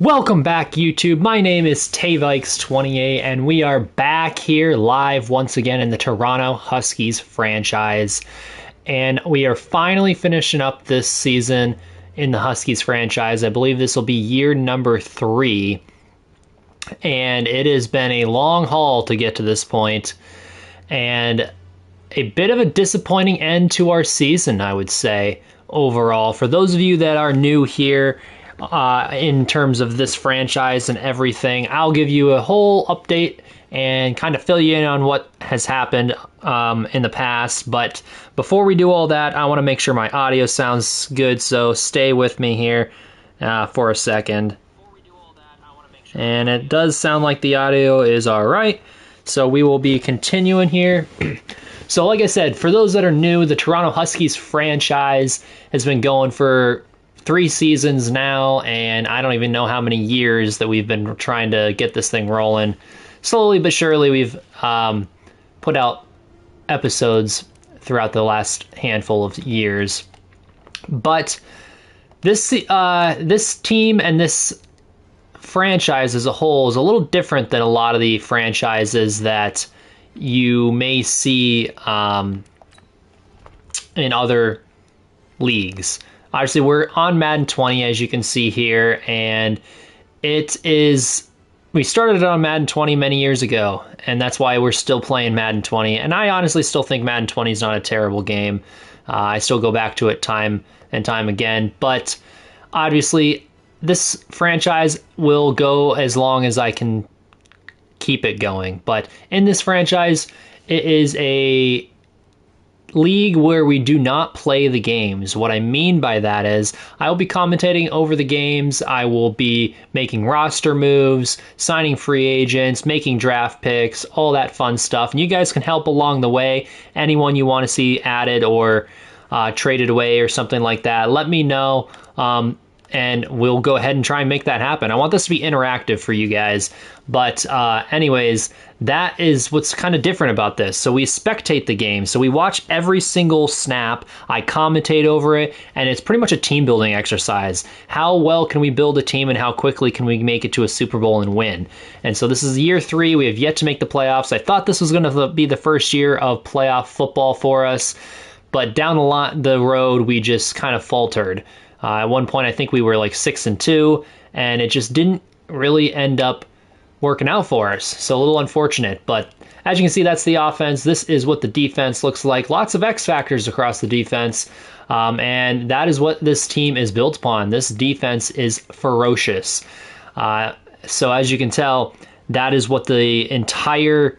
Welcome back, YouTube. My name is Tayvikes28, and we are back here live once again in the Toronto Huskies franchise. And we are finally finishing up this season in the Huskies franchise. I believe this will be year number 3. And it has been a long haul to get to this point, and a bit of a disappointing end to our season, I would say, overall. For those of you that are new here, in terms of this franchise and everything, I'll give you a whole update and kind of fill you in on what has happened in the past. But before we do all that, I want to make sure my audio sounds good, so stay with me here for a second. And it does sound like the audio is all right, so we will be continuing here. So like I said, for those that are new, the Toronto Huskies franchise has been going for 3 seasons now, and I don't even know how many years that we've been trying to get this thing rolling. Slowly but surely, we've put out episodes throughout the last handful of years. But this team and this franchise as a whole is a little different than a lot of the franchises that you may see in other leagues. Obviously, we're on Madden 20, as you can see here, and we started it on Madden 20 many years ago, and that's why we're still playing Madden 20. And I honestly still think Madden 20 is not a terrible game. I still go back to it time and time again, but obviously, this franchise will go as long as I can keep it going. But in this franchise, it is a league where we do not play the games. What I mean by that is I will be commentating over the games. I will be making roster moves, signing free agents, making draft picks, all that fun stuff. And you guys can help along the way. Anyone you want to see added or traded away or something like that, let me know. And we'll go ahead and try and make that happen. I want this to be interactive for you guys. But anyways, that is what's kind of different about this. So we spectate the game. So we watch every single snap. I commentate over it. And it's pretty much a team building exercise. How well can we build a team and how quickly can we make it to a Super Bowl and win? And so this is year 3. We have yet to make the playoffs. I thought this was going to be the first year of playoff football for us. But down the road, we just kind of faltered. At one point, I think we were like 6-2, and it just didn't really end up working out for us. So a little unfortunate. But as you can see, that's the offense. This is what the defense looks like. Lots of X factors across the defense. And that is what this team is built upon. This defense is ferocious. So as you can tell, that is what the entire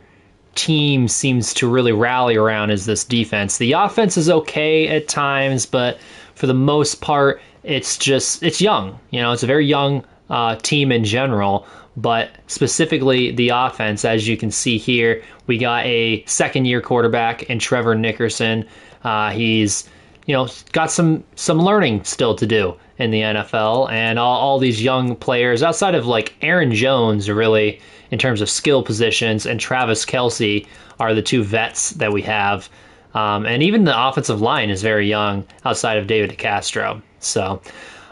team seems to really rally around, is this defense. The offense is okay at times, but for the most part, it's young. You know, it's a very young team in general, but specifically the offense, as you can see here, we got a second-year quarterback in Trevor Nickerson. He's, got some learning still to do in the NFL, and all these young players outside of like Aaron Jones, are really, in terms of skill positions, and Travis Kelce are the 2 vets that we have. And even the offensive line is very young outside of David DeCastro. So,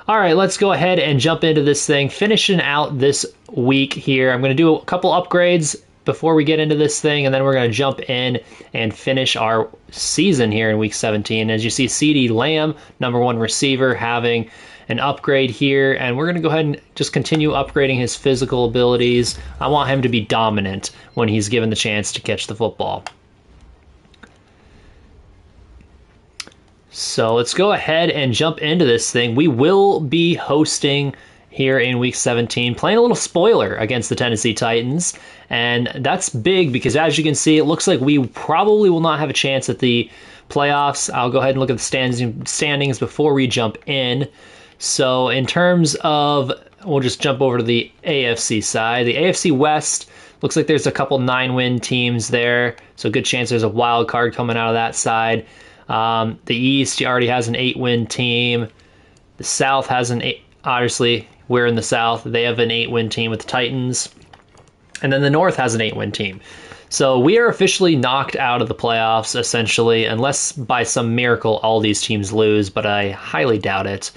all right, let's go ahead and jump into this thing. Finishing out this week here, I'm going to do a couple upgrades before we get into this thing, and then we're going to jump in and finish our season here in Week 17. As you see, CeeDee Lamb, number 1 receiver, having an upgrade here, and we're going to go ahead and just continue upgrading his physical abilities. I want him to be dominant when he's given the chance to catch the football. So let's go ahead and jump into this thing. We will be hosting here in Week 17, playing a little spoiler against the Tennessee Titans. And that's big because, as you can see, it looks like we probably will not have a chance at the playoffs. I'll go ahead and look at the standings before we jump in. So in terms of, we'll just jump over to the AFC side. The AFC West looks like there's a couple 9-win teams there. So good chance there's a wild card coming out of that side. The East already has an 8-win team. The South has obviously, we're in the South. They have an 8-win team with the Titans. And then the North has an 8-win team. So we are officially knocked out of the playoffs, essentially, unless by some miracle all these teams lose, but I highly doubt it.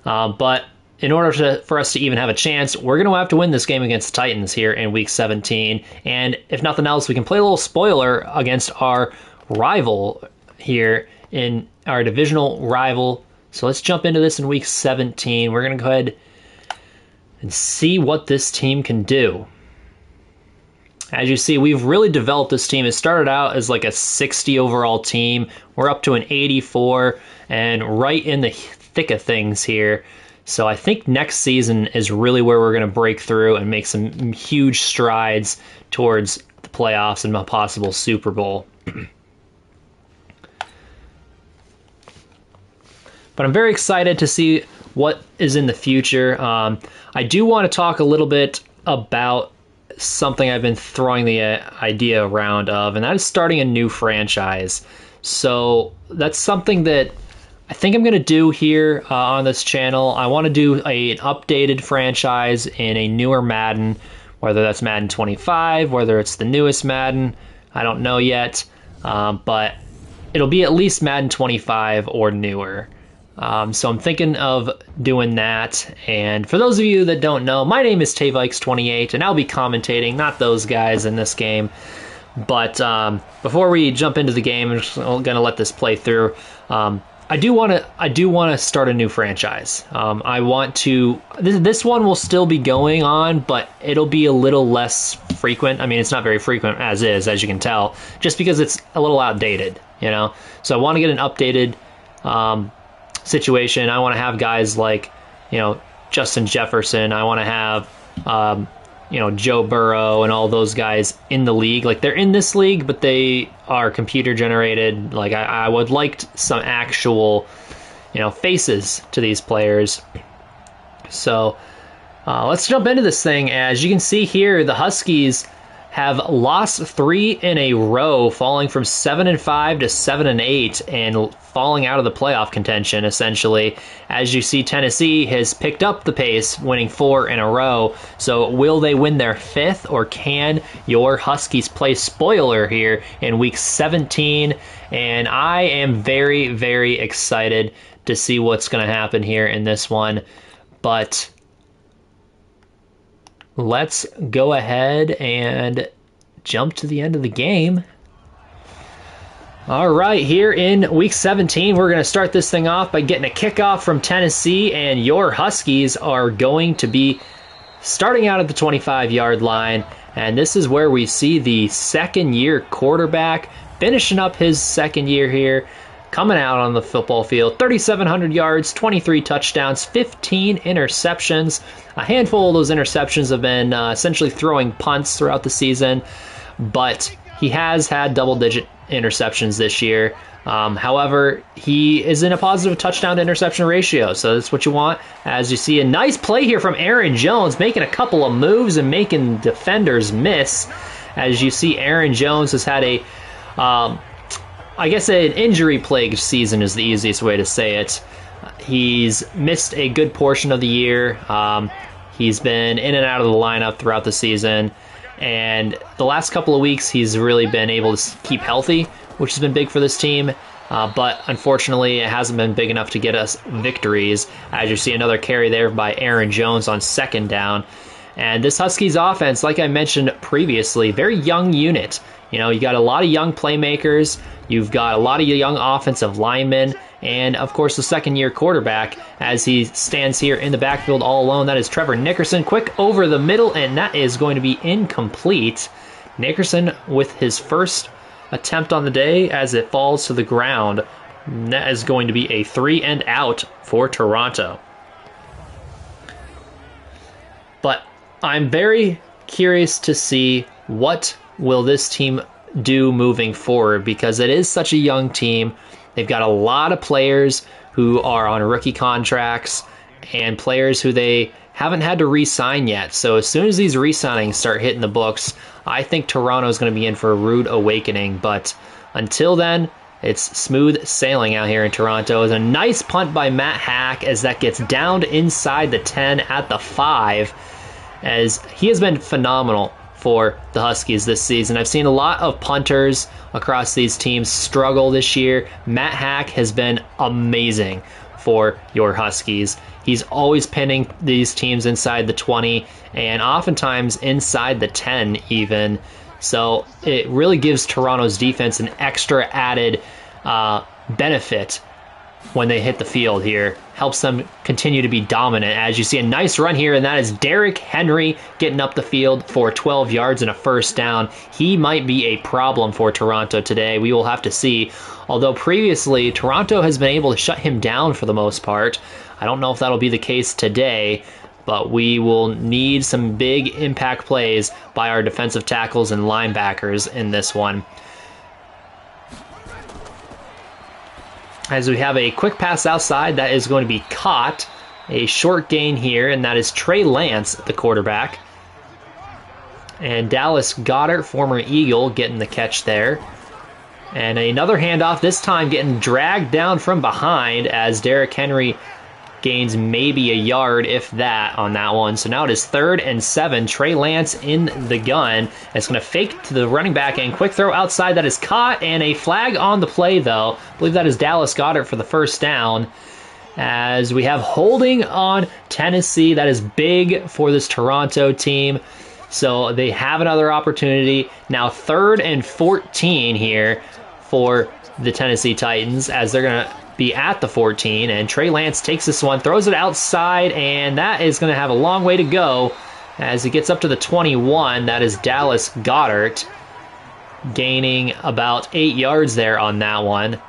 But in order for us to even have a chance, we're going to have to win this game against the Titans here in Week 17. And if nothing else, we can play a little spoiler against our rival here in our divisional rival. So let's jump into this in Week 17. We're going to go ahead and see what this team can do. As you see, we've really developed this team. It started out as like a 60 overall team. We're up to an 84 and right in the thick of things here. So I think next season is really where we're going to break through and make some huge strides towards the playoffs and a possible Super Bowl. But I'm very excited to see what is in the future. I do want to talk a little bit about something I've been throwing the idea around of, and that is starting a new franchise. So that's something that I think I'm going to do here on this channel. I want to do an updated franchise in a newer Madden, whether that's Madden 25, whether it's the newest Madden, I don't know yet, but it'll be at least Madden 25 or newer. So I'm thinking of doing that. And for those of you that don't know, my name is Tayvikes28, and I'll be commentating, not those guys in this game. But before we jump into the game, I'm just going to let this play through. I do want to start a new franchise. I want to. This one will still be going on, but it'll be a little less frequent. I mean, it's not very frequent as is, as you can tell, just because it's a little outdated. So I want to get an updated situation. I want to have guys like, Justin Jefferson. I want to have, Joe Burrow and all those guys in the league. Like, they're in this league, but they are computer generated. Like, I would like some actual, faces to these players. So let's jump into this thing. As you can see here, the Huskies have lost 3 in a row, falling from 7-5 to 7-8, and falling out of the playoff contention, essentially. As you see, Tennessee has picked up the pace, winning 4 in a row. So will they win their 5th, or can your Huskies play spoiler here in Week 17? And I am very, very excited to see what's going to happen here in this one. But let's go ahead and jump to the end of the game. All right, here in Week 17, we're going to start this thing off by getting a kickoff from Tennessee, and your Huskies are going to be starting out at the 25-yard line, and this is where we see the second-year quarterback finishing up his second year here, coming out on the football field. 3,700 yards, 23 touchdowns, 15 interceptions. A handful of those interceptions have been essentially throwing punts throughout the season, but he has had double-digit interceptions this year. However, he is in a positive touchdown to interception ratio, so that's what you want. As you see, a nice play here from Aaron Jones, making a couple of moves and making defenders miss. As you see, Aaron Jones has had an injury-plagued season is the easiest way to say it. He's missed a good portion of the year. He's been in and out of the lineup throughout the season. And the last couple of weeks, he's really been able to keep healthy, which has been big for this team. But unfortunately, it hasn't been big enough to get us victories. As you see, another carry there by Aaron Jones on second down. And this Huskies offense, like I mentioned previously, very young unit. You got a lot of young playmakers. You've got a lot of young offensive linemen. And, of course, the second-year quarterback, as he stands here in the backfield all alone. That is Trevor Nickerson. Quick over the middle, and that is going to be incomplete. Nickerson with his first attempt on the day as it falls to the ground. And that is going to be a 3-and-out for Toronto. But I'm very curious to see what will this team do moving forward, because it is such a young team. They've got a lot of players who are on rookie contracts and players who they haven't had to re-sign yet. So as soon as these re-signings start hitting the books, I think Toronto is going to be in for a rude awakening. But until then, it's smooth sailing out here in Toronto. It's a nice punt by Matt Hack as that gets downed inside the 10 at the 5, as he has been phenomenal for the Huskies this season. I've seen a lot of punters across these teams struggle this year. Matt Hack has been amazing for your Huskies. He's always pinning these teams inside the 20 and oftentimes inside the 10 even. So it really gives Toronto's defense an extra added benefit when they hit the field here. Helps them continue to be dominant. As you see a nice run here, and that is Derrick Henry getting up the field for 12 yards and a first down. He might be a problem for Toronto today. We will have to see. Although previously, Toronto has been able to shut him down for the most part. I don't know if that'll be the case today, but we will need some big impact plays by our defensive tackles and linebackers in this one. As we have a quick pass outside that is going to be caught. A short gain here, and that is Trey Lance, the quarterback. And Dallas Goedert, former Eagle, getting the catch there. And another handoff, this time getting dragged down from behind as Derrick Henry gains maybe a yard, if that, on that one. So now it is 3rd and 7. Trey Lance in the gun. It's going to fake to the running back and quick throw outside. That is caught, and a flag on the play, though. I believe that is Dallas Goedert for the first down. As we have holding on Tennessee. That is big for this Toronto team. So they have another opportunity. Now 3rd and 14 here for the Tennessee Titans as they're going to be at the 14, and Trey Lance takes this one, throws it outside, and that is going to have a long way to go as he gets up to the 21. That is Dallas Goedert gaining about 8 yards there on that one.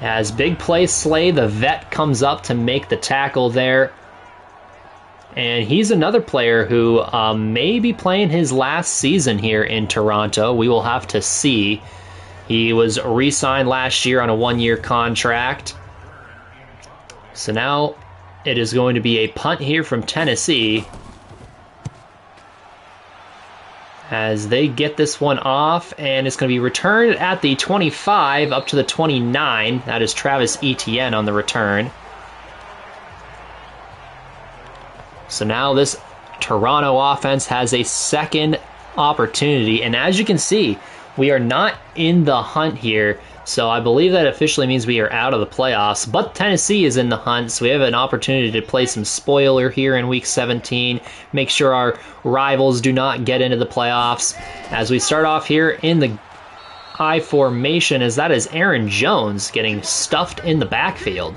As big play Slay, the vet, comes up to make the tackle there. And he's another player who may be playing his last season here in Toronto. We will have to see. He was re-signed last year on a 1-year contract. So now it is going to be a punt here from Tennessee as they get this one off, and it's going to be returned at the 25 up to the 29. That is Travis Etienne on the return. So now this Toronto offense has a second opportunity, and as you can see, we are not in the hunt here, so I believe that officially means we are out of the playoffs, but Tennessee is in the hunt, so we have an opportunity to play some spoiler here in Week 17, make sure our rivals do not get into the playoffs. As we start off here in the I formation, as that is Aaron Jones getting stuffed in the backfield.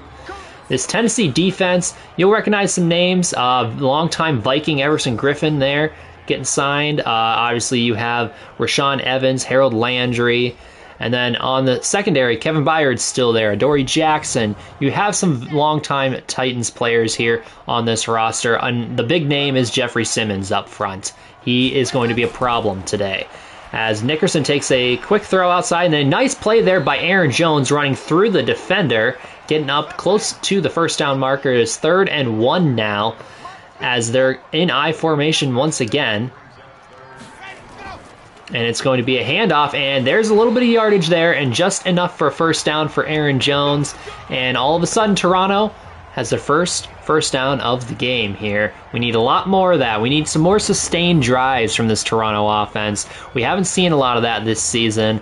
This Tennessee defense, you'll recognize some names, longtime Viking Everson Griffin there, getting signed. Obviously, you have Rashaan Evans, Harold Landry, and then on the secondary, Kevin Byard's still there, Adoree Jackson. You have some longtime Titans players here on this roster, and the big name is Jeffrey Simmons up front. He is going to be a problem today. As Nickerson takes a quick throw outside, and a nice play there by Aaron Jones running through the defender, getting up close to the first down marker. It is 3rd and 1 now, as they're in I formation once again. And it's going to be a handoff, and there's a little bit of yardage there, and just enough for a first down for Aaron Jones. And all of a sudden, Toronto has their first down of the game here. We need a lot more of that. We need some more sustained drives from this Toronto offense. We haven't seen a lot of that this season.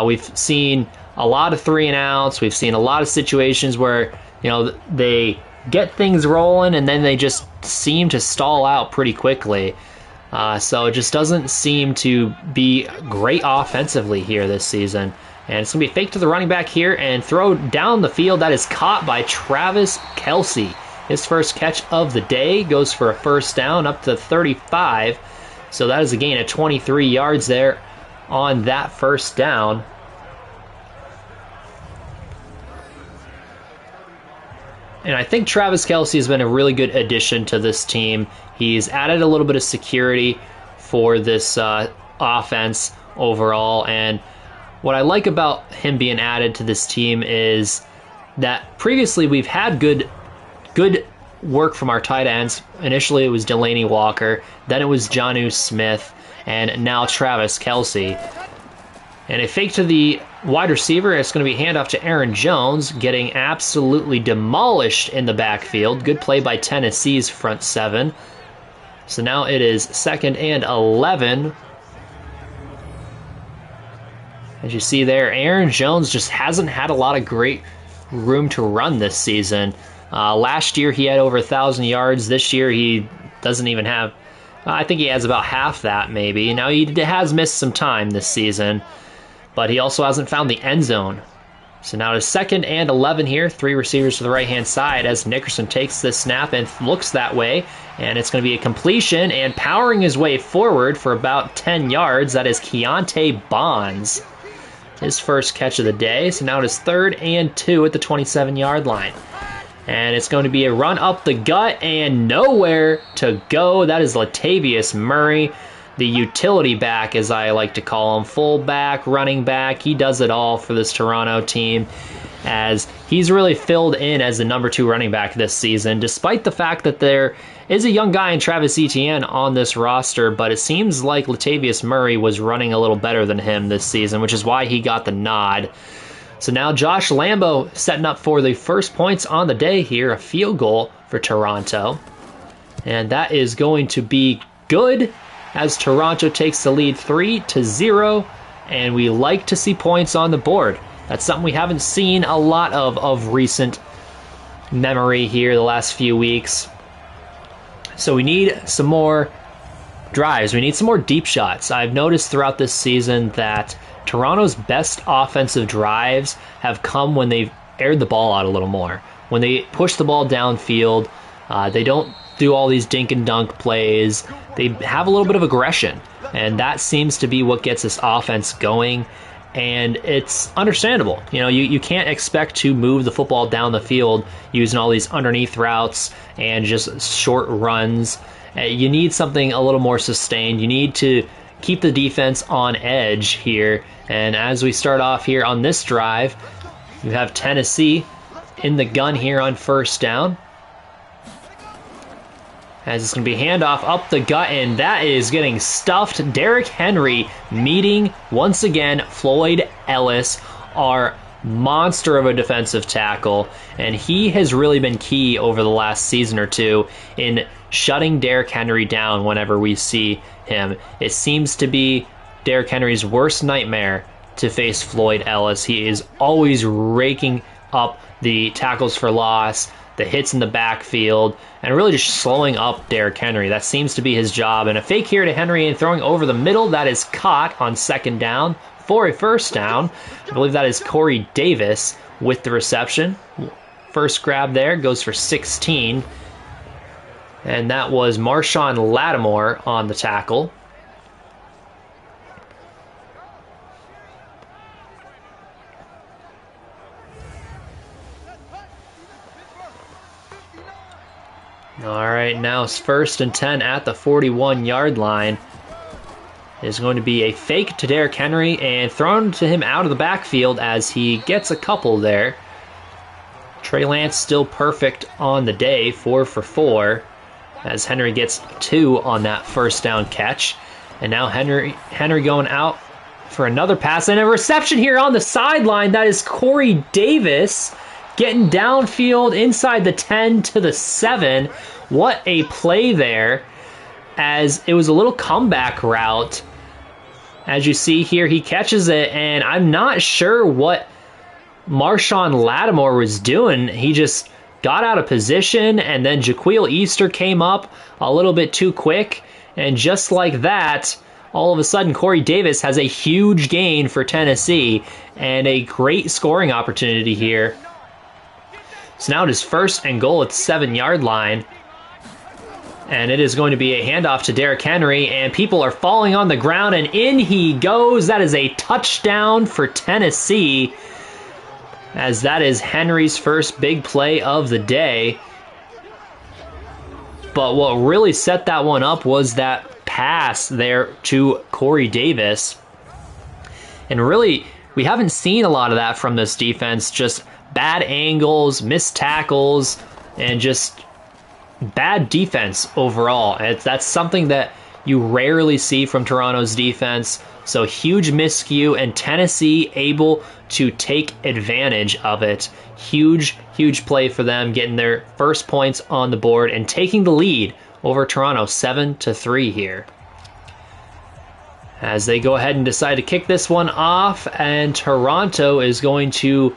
We've seen a lot of 3-and-outs. We've seen a lot of situations where, they get things rolling and then they just seem to stall out pretty quickly. So it just doesn't seem to be great offensively here this season. And it's going to be fake to the running back here and throw down the field. That is caught by Travis Kelce. His first catch of the day goes for a first down up to 35. So that is a gain of 23 yards there on that first down. And I think Travis Kelce has been a really good addition to this team. He's added a little bit of security for this offense overall. And what I like about him being added to this team is that previously we've had good work from our tight ends. Initially it was Delaney Walker, then it was Jonnu Smith, and now Travis Kelce. And a fake to the wide receiver. It's going to be a handoff to Aaron Jones, getting absolutely demolished in the backfield. Good play by Tennessee's front seven. So now it is 2nd and 11. As you see there, Aaron Jones just hasn't had a lot of great room to run this season. Last year he had over 1,000 yards. This year he doesn't even have, I think he has about half that maybe. Now he has missed some time this season, but he also hasn't found the end zone. So now it is 2nd and 11 here. 3 receivers to the right-hand side as Nickerson takes this snap and looks that way. And it's going to be a completion, and powering his way forward for about 10 yards. That is Keontae Bonds. His first catch of the day. So now it is 3rd and 2 at the 27-yard line. And it's going to be a run up the gut and nowhere to go. That is Latavius Murray, the utility back, as I like to call him. Fullback, running back, he does it all for this Toronto team, as he's really filled in as the number 2 running back this season, despite the fact that there is a young guy in Travis Etienne on this roster, but it seems like Latavius Murray was running a little better than him this season, which is why he got the nod. So now Josh Lambo setting up for the first points on the day here, a field goal for Toronto. And that is going to be good, as Toronto takes the lead 3-0, and we like to see points on the board. That's something we haven't seen a lot of recent memory here the last few weeks. So we need some more drives. We need some more deep shots. I've noticed throughout this season that Toronto's best offensive drives have come when they've aired the ball out a little more. When they push the ball downfield, they don't do all these dink and dunk plays. They have a little bit of aggression, and that seems to be what gets this offense going. And it's understandable. You know, you can't expect to move the football down the field using all these underneath routes and just short runs. You need something a little more sustained. You need to keep the defense on edge here. And as we start off here on this drive, you have Tennessee in the gun here on first down. As it's going to be handoff up the gut, and that is getting stuffed. Derrick Henry meeting, once again, Floyd Ellis, our monster of a defensive tackle. And he has really been key over the last season or two in shutting Derrick Henry down whenever we see him. It seems to be Derrick Henry's worst nightmare to face Floyd Ellis. He is always raking up the tackles for loss, the hits in the backfield, and really just slowing up Derrick Henry. That seems to be his job. And a fake here to Henry and throwing over the middle. That is caught on 2nd down for a first down. I believe that is Corey Davis with the reception. First grab there goes for 16. And that was Marshawn Lattimore on the tackle. All right, now it's 1st and 10 at the 41-yard line. It's going to be a fake to Derrick Henry and thrown to him out of the backfield as he gets a couple there. Trey Lance still perfect on the day, 4 for 4, as Henry gets 2 on that first down catch. And now Henry going out for another pass and a reception here on the sideline. That is Corey Davis getting downfield inside the 10 to the 7. What a play there, as it was a little comeback route. As you see here, he catches it, and I'm not sure what Marshawn Lattimore was doing. He just got out of position, and then Jaquil Easter came up a little bit too quick, and just like that, all of a sudden Corey Davis has a huge gain for Tennessee and a great scoring opportunity here. So now it is 1st and goal at the 7-yard line. And it is going to be a handoff to Derrick Henry, and people are falling on the ground, and in he goes. That is a touchdown for Tennessee, as that is Henry's first big play of the day. But what really set that one up was that pass there to Corey Davis. And really, we haven't seen a lot of that from this defense, just bad angles, missed tackles, and just bad defense overall. That's something that you rarely see from Toronto's defense. So huge miscue, and Tennessee able to take advantage of it. Huge play for them, getting their first points on the board and taking the lead over Toronto 7-3 here. As they go ahead and decide to kick this one off, and Toronto is going to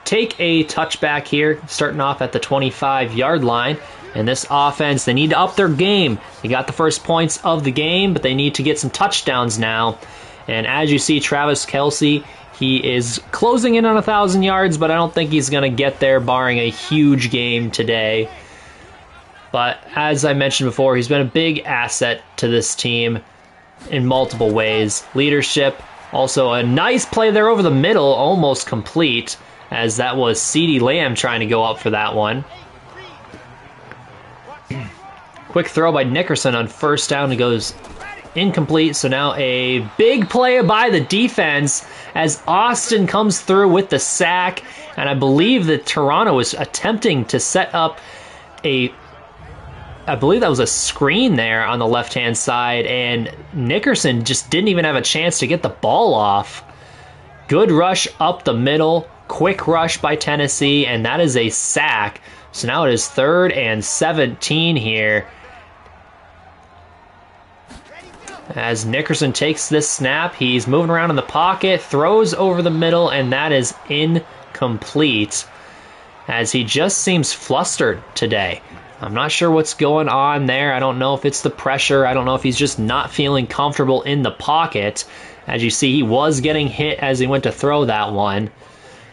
take a touchback here, starting off at the 25-yard line. And this offense, they need to up their game. They got the first points of the game, but they need to get some touchdowns now. And as you see, Travis Kelce, he is closing in on 1,000 yards, but I don't think he's going to get there, barring a huge game today. But as I mentioned before, he's been a big asset to this team in multiple ways. Leadership, also a nice play there over the middle, almost complete, as that was CeeDee Lamb trying to go up for that one. Quick throw by Nickerson on first down. It goes incomplete, so now a big play by the defense as Austin comes through with the sack, and I believe that Toronto was attempting to set up I believe that was a screen there on the left-hand side, and Nickerson just didn't even have a chance to get the ball off. Good rush up the middle, quick rush by Tennessee, and that is a sack. So now it is 3rd and 17 here. As Nickerson takes this snap, he's moving around in the pocket, throws over the middle, and that is incomplete. As he just seems flustered today. I'm not sure what's going on there. I don't know if it's the pressure. I don't know if he's just not feeling comfortable in the pocket. As you see, he was getting hit as he went to throw that one.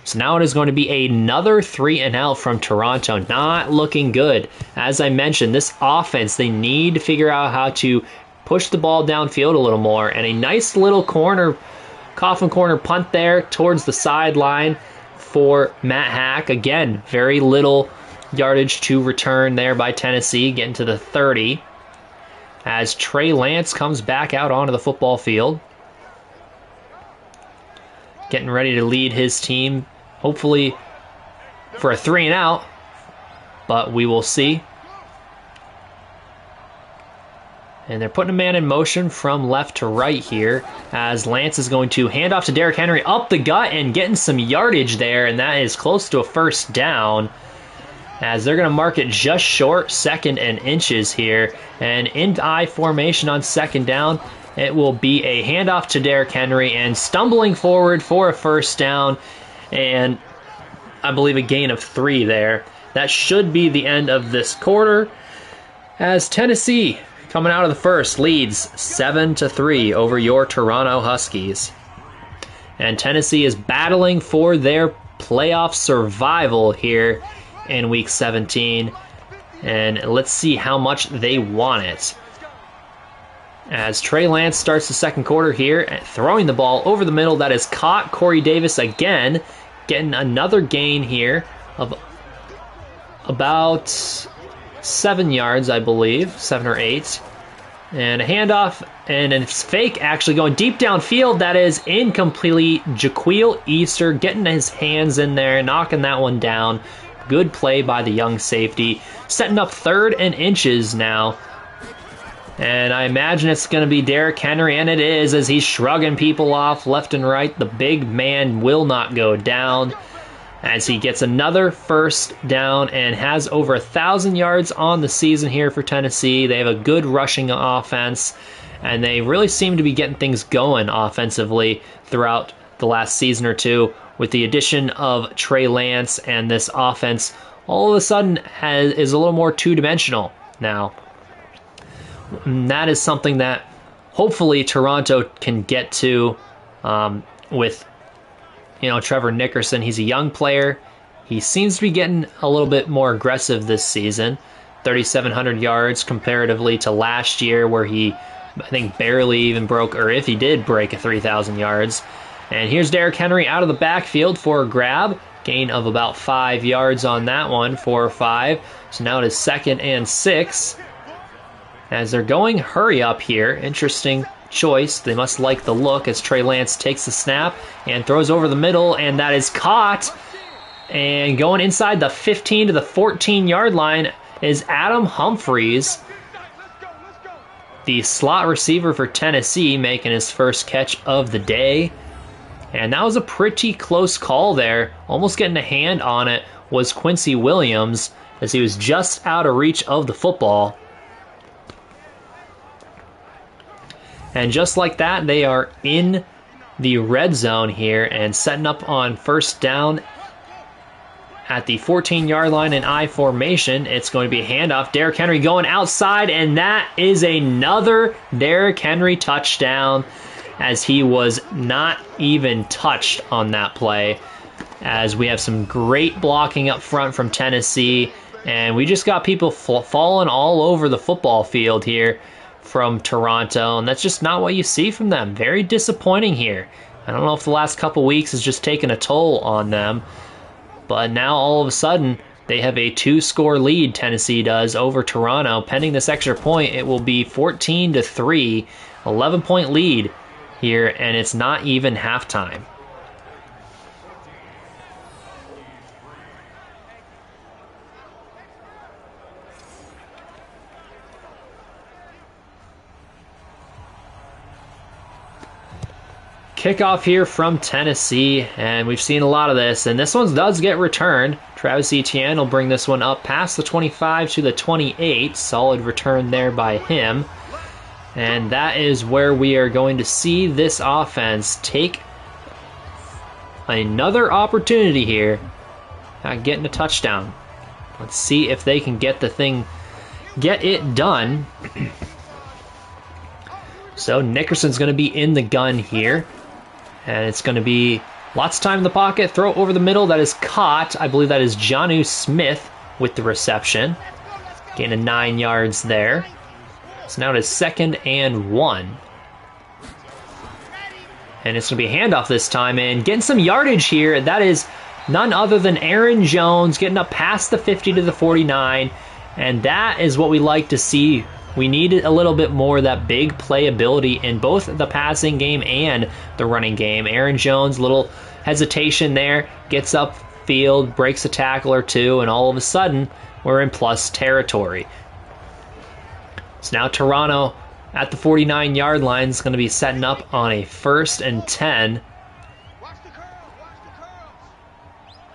So now it is going to be another 3 and out from Toronto. Not looking good. As I mentioned, this offense, they need to figure out how to push the ball downfield a little more. And a nice little coffin corner punt there towards the sideline for Matt Hack. Again, very little yardage to return there by Tennessee, getting to the 30. As Trey Lance comes back out onto the football field. Getting ready to lead his team, hopefully for a 3 and out, but we will see. And they're putting a man in motion from left to right here, as Lance is going to hand off to Derrick Henry up the gut and getting some yardage there, and that is close to a first down. As they're going to mark it just short, 2nd and inches here. And in I formation on 2nd down, it will be a handoff to Derrick Henry and stumbling forward for a first down. And I believe a gain of 3 there. That should be the end of this quarter. As Tennessee, coming out of the first, leads 7-3 over your Toronto Huskies. And Tennessee is battling for their playoff survival here in Week 17, and let's see how much they want it. As Trey Lance starts the second quarter here, throwing the ball over the middle, that is caught. Corey Davis again, getting another gain here of about 7 yards, I believe, 7 or 8. And a handoff, and it's fake actually going deep downfield. That is incomplete. Jaquil Easter getting his hands in there, knocking that one down. Good play by the young safety. Setting up 3rd and inches now. And I imagine it's going to be Derrick Henry, and it is, as he's shrugging people off left and right. The big man will not go down as he gets another first down and has over 1,000 yards on the season here for Tennessee. They have a good rushing offense, and they really seem to be getting things going offensively throughout the last season or two. With the addition of Trey Lance, and this offense all of a sudden is a little more two-dimensional now. And that is something that hopefully Toronto can get to with Trevor Nickerson. He's a young player. He seems to be getting a little bit more aggressive this season. 3,700 yards comparatively to last year, where he, I think, barely even broke, or if he did break, 3,000 yards. And here's Derrick Henry out of the backfield for a grab. Gain of about 5 yards on that one, 4 or 5. So now it is 2nd and 6. As they're going hurry up here. Interesting choice. They must like the look as Trey Lance takes the snap and throws over the middle, and that is caught. And going inside the 15 to the 14-yard line is Adam Humphries, the slot receiver for Tennessee, making his first catch of the day. And that was a pretty close call there. Almost getting a hand on it was Quincy Williams, as he was just out of reach of the football. And just like that, they are in the red zone here and setting up on first down at the 14-yard line in I formation. It's going to be a handoff. Derrick Henry going outside, and that is another Derrick Henry touchdown, as he was not even touched on that play, as we have some great blocking up front from Tennessee, and we just got people falling all over the football field here from Toronto, and that's just not what you see from them. Very disappointing here. I don't know if the last couple weeks has just taken a toll on them, but now all of a sudden they have a 2-score lead, Tennessee does, over Toronto. Pending this extra point, it will be 14-3, 11-point lead here, and it's not even halftime. Kickoff here from Tennessee, and we've seen a lot of this, and this one does get returned. Travis Etienne will bring this one up past the 25 to the 28. Solid return there by him. And that is where we are going to see this offense take another opportunity here at getting a touchdown. Let's see if they can get it done. So Nickerson's going to be in the gun here. And it's going to be lots of time in the pocket. Throw it over the middle. That is caught. I believe that is Jonnu Smith with the reception. Gain of 9 yards there. So now it is 2nd and 1. And it's going to be a handoff this time. And getting some yardage here. That is none other than Aaron Jones getting up past the 50 to the 49. And that is what we like to see. We needed a little bit more of that big playability in both the passing game and the running game. Aaron Jones, little hesitation there, gets upfield, breaks a tackle or two, and all of a sudden, we're in plus territory. So now Toronto at the 49-yard line is going to be setting up on a 1st and 10.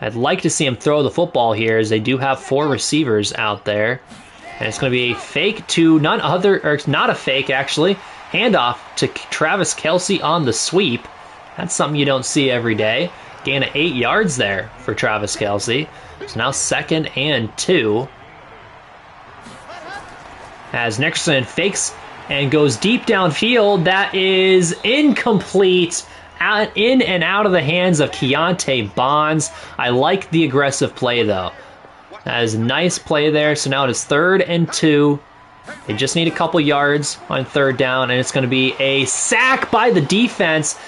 I'd like to see him throw the football here, as they do have 4 receivers out there. And it's going to be a fake to none other, or it's not a fake actually, handoff to Travis Kelce on the sweep. That's something you don't see every day. Gain of 8 yards there for Travis Kelce. So now 2nd and 2. As Nickerson fakes and goes deep downfield, that is incomplete. In and out of the hands of Keontae Bonds. I like the aggressive play though. That is a nice play there. So now it is 3rd and 2. They just need a couple yards on 3rd down, and it's going to be a sack by the defense.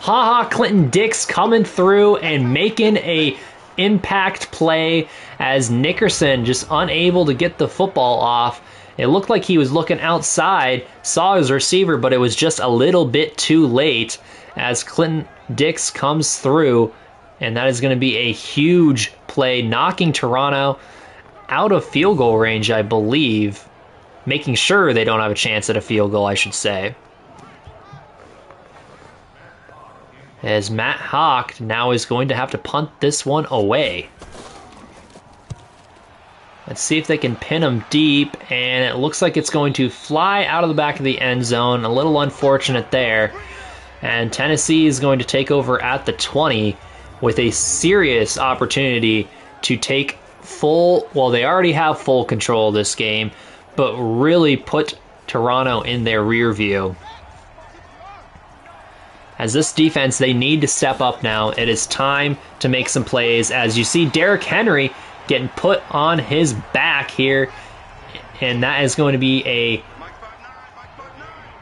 Clinton Dix coming through and making a impact play, as Nickerson just unable to get the football off. It looked like he was looking outside, saw his receiver, but it was just a little bit too late, as Clinton Dix comes through. And that is going to be a huge play, knocking Toronto out of field goal range, I believe. Making sure they don't have a chance at a field goal, I should say. As Matt Hawk now is going to have to punt this one away. Let's see if they can pin him deep, and it looks like it's going to fly out of the back of the end zone. A little unfortunate there. And Tennessee is going to take over at the 20. With a serious opportunity to take they already have full control of this game, but really put Toronto in their rear view. As this defense, they need to step up now. It is time to make some plays, as you see Derrick Henry getting put on his back here, and that is going to be a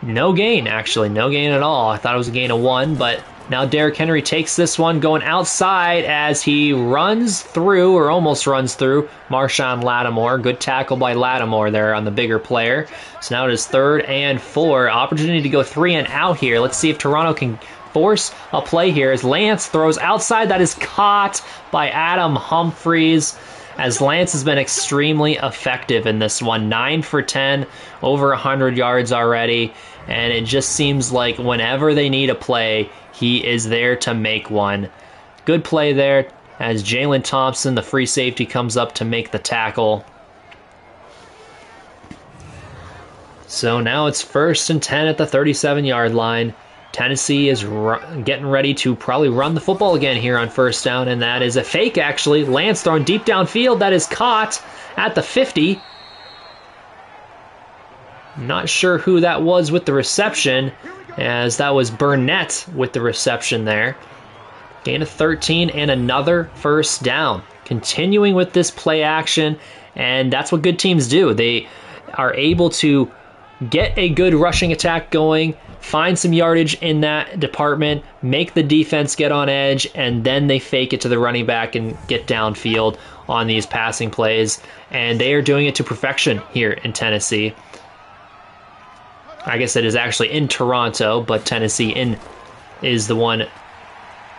no gain, actually. No gain at all. I thought it was a gain of 1, but now Derrick Henry takes this one going outside as he runs through, or almost runs through, Marshawn Lattimore. Good tackle by Lattimore there on the bigger player. So now it is 3rd and 4. Opportunity to go 3 and out here. Let's see if Toronto can force a play here as Lance throws outside. That is caught by Adam Humphries, as Lance has been extremely effective in this one. 9 for 10, over 100 yards already. And it just seems like whenever they need a play, he is there to make one. Good play there as Jalen Thompson, the free safety, comes up to make the tackle. So now it's 1st and 10 at the 37-yard line. Tennessee is getting ready to probably run the football again here on first down, and that is a fake, actually. Lance throwing deep downfield. That is caught at the 50. Not sure who that was with the reception, as that was Burnett with the reception there. Gain of 13 and another first down. Continuing with this play action, and that's what good teams do. They are able to get a good rushing attack going, find some yardage in that department, make the defense get on edge, and then they fake it to the running back and get downfield on these passing plays. And they are doing it to perfection here in Tennessee. I guess it is actually in Toronto, but Tennessee is the one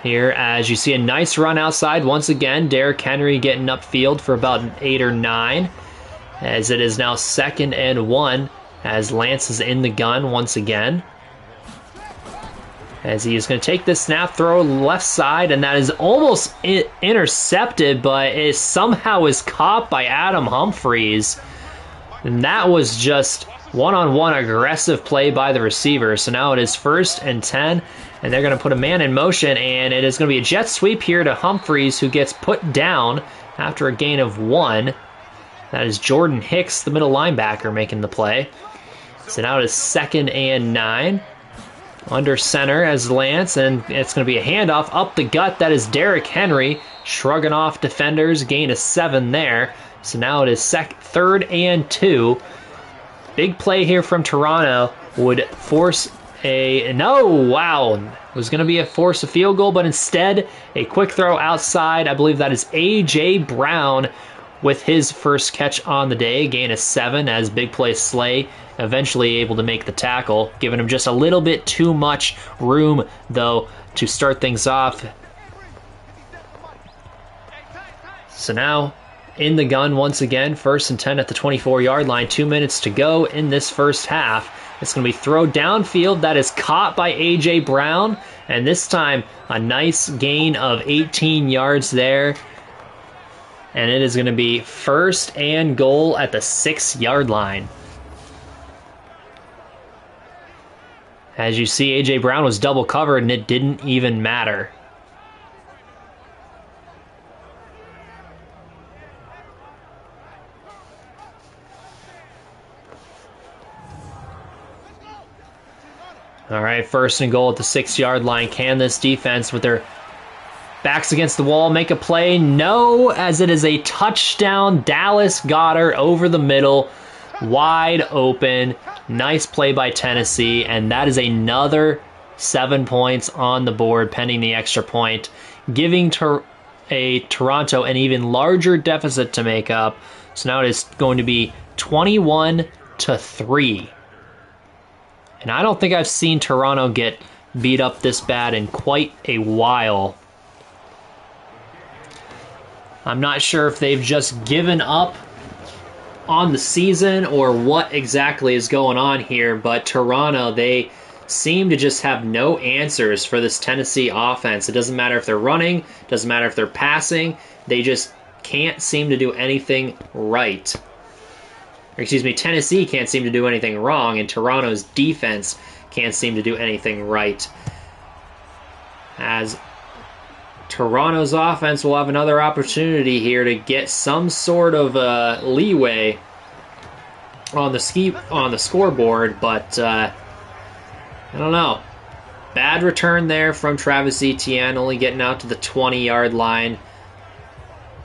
here, as you see a nice run outside. Once again, Derrick Henry getting upfield for about an 8 or 9, as it is now 2nd and 1, as Lance is in the gun once again. As he is going to take this snap, throw left side, and that is almost intercepted, but it somehow is caught by Adam Humphries. And that was just one-on-one aggressive play by the receiver. So now it is 1st and 10, and they're going to put a man in motion, and it is going to be a jet sweep here to Humphries, who gets put down after a gain of 1. That is Jordan Hicks, the middle linebacker, making the play. So now it is 2nd and 9. Under center as Lance, and it's going to be a handoff up the gut. That is Derrick Henry shrugging off defenders. Gain of 7 there. So now it is 3rd and 2. Big play here from Toronto would force it was going to be a field goal, but instead a quick throw outside. I believe that is A.J. Brown with his first catch on the day. Gain of 7 as big play Slay eventually able to make the tackle, giving him just a little bit too much room, though, to start things off. So now in the gun once again, 1st and 10 at the 24-yard line. 2 minutes to go in this first half. It's going to be throw downfield. That is caught by A.J. Brown, and this time a nice gain of 18 yards there. And it is going to be 1st and goal at the 6-yard line. As you see, A.J. Brown was double covered, and it didn't even matter. All right, 1st and goal at the 6-yard line. Can this defense, with their backs against the wall, make a play? No, as it is a touchdown. Dallas Goedert over the middle, wide open. Nice play by Tennessee, and that is another 7 points on the board pending the extra point, giving Toronto an even larger deficit to make up. So now it is going to be 21-3. And I don't think I've seen Toronto get beat up this bad in quite a while. I'm not sure if they've just given up on the season or what exactly is going on here, but Toronto, they seem to just have no answers for this Tennessee offense. It doesn't matter if they're running, doesn't matter if they're passing, they just can't seem to do anything right. Or, excuse me, Tennessee can't seem to do anything wrong, and Toronto's defense can't seem to do anything right. As Toronto's offense will have another opportunity here to get some sort of leeway on the scoreboard, but I don't know. Bad return there from Travis Etienne, only getting out to the 20-yard line.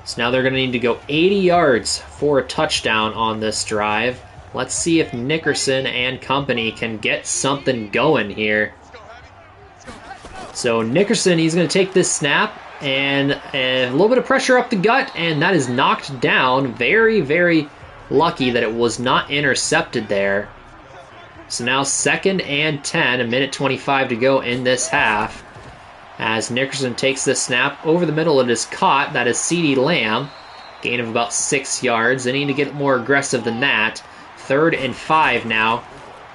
So now they're going to need to go 80 yards for a touchdown on this drive. Let's see if Nickerson and company can get something going here. So Nickerson, he's going to take this snap, and a little bit of pressure up the gut, and that is knocked down. Very, very lucky that it was not intercepted there. So now 2nd and 10, a minute 25 to go in this half. As Nickerson takes this snap over the middle, it is caught. That is CeeDee Lamb. Gain of about 6 yards. They need to get more aggressive than that. 3rd and 5 now.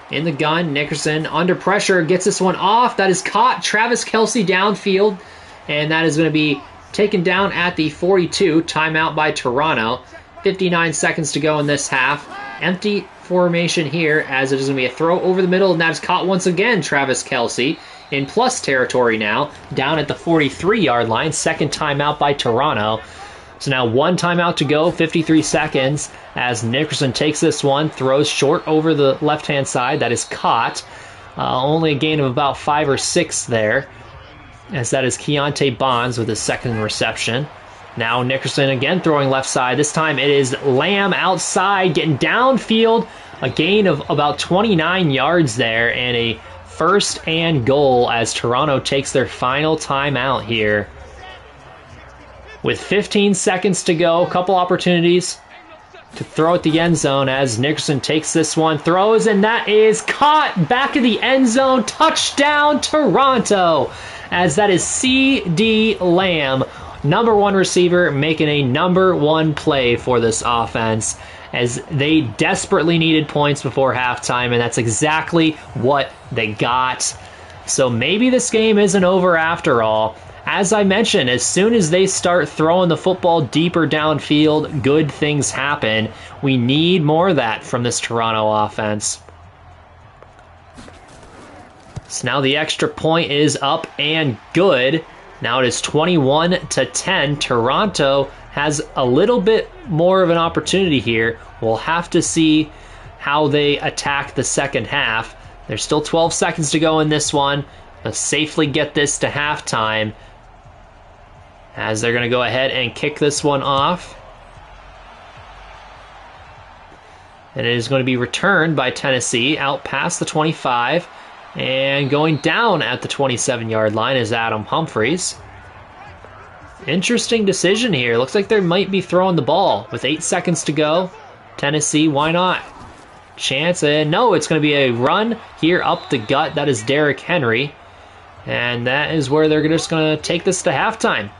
In the gun, Nickerson under pressure gets this one off. That is caught. Travis Kelce downfield, and that is going to be taken down at the 42. Timeout by Toronto. 59 seconds to go in this half. Empty formation here, as it is going to be a throw over the middle, and that is caught once again. Travis Kelce. in plus territory now, down at the 43-yard line. Second timeout by Toronto. So now one timeout to go, 53 seconds, as Nickerson takes this one, throws short over the left-hand side. That is caught. Only a gain of about 5 or 6 there, as that is Keontae Bonds with his second reception. Now Nickerson again throwing left side. This time it is Lamb outside, getting downfield. A gain of about 29 yards there, and a first and goal as Toronto takes their final timeout here. With 15 seconds to go, a couple opportunities to throw at the end zone as Nickerson takes this one, throws, and that is caught back of the end zone. Touchdown, Toronto, as that is C.D. Lamb, number 1 receiver, making a number 1 play for this offense, as they desperately needed points before halftime, and that's exactly what they got. So maybe this game isn't over after all. As I mentioned, as soon as they start throwing the football deeper downfield, good things happen. We need more of that from this Toronto offense. So now the extra point is up and good. Now it is 21-10. Toronto has a little bit more of an opportunity here. We'll have to see how they attack the second half. There's still 12 seconds to go in this one. Let's safely get this to halftime, as they're going to go ahead and kick this one off. And it is going to be returned by Tennessee out past the 25. And going down at the 27-yard line is Adam Humphries. Interesting decision here. Looks like they might be throwing the ball with 8 seconds to go. Tennessee, why not? Chance, and no, it's going to be a run here up the gut. That is Derrick Henry. And that is where they're just going to take this to halftime.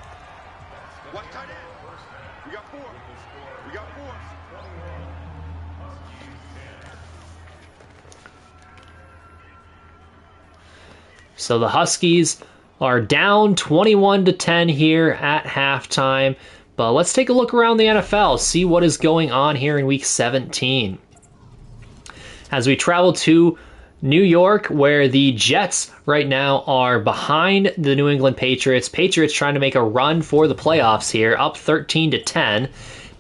So the Huskies are down 21-10 here at halftime. But let's take a look around the NFL, see what is going on here in Week 17. As we travel to New York, where the Jets right now are behind the New England Patriots. Patriots trying to make a run for the playoffs here, up 13-10.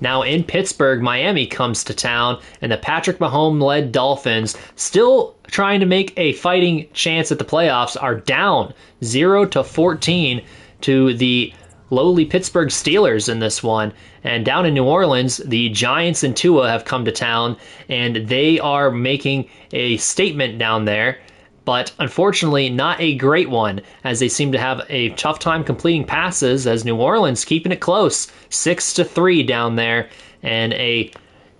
Now in Pittsburgh, Miami comes to town, and the Patrick Mahomes-led Dolphins, still trying to make a fighting chance at the playoffs, are down 0-14 to the lowly Pittsburgh Steelers in this one. And down in New Orleans, the Giants and Tua have come to town, and they are making a statement down there. But unfortunately, not a great one, as they seem to have a tough time completing passes, as New Orleans keeping it close, 6-3 down there, and a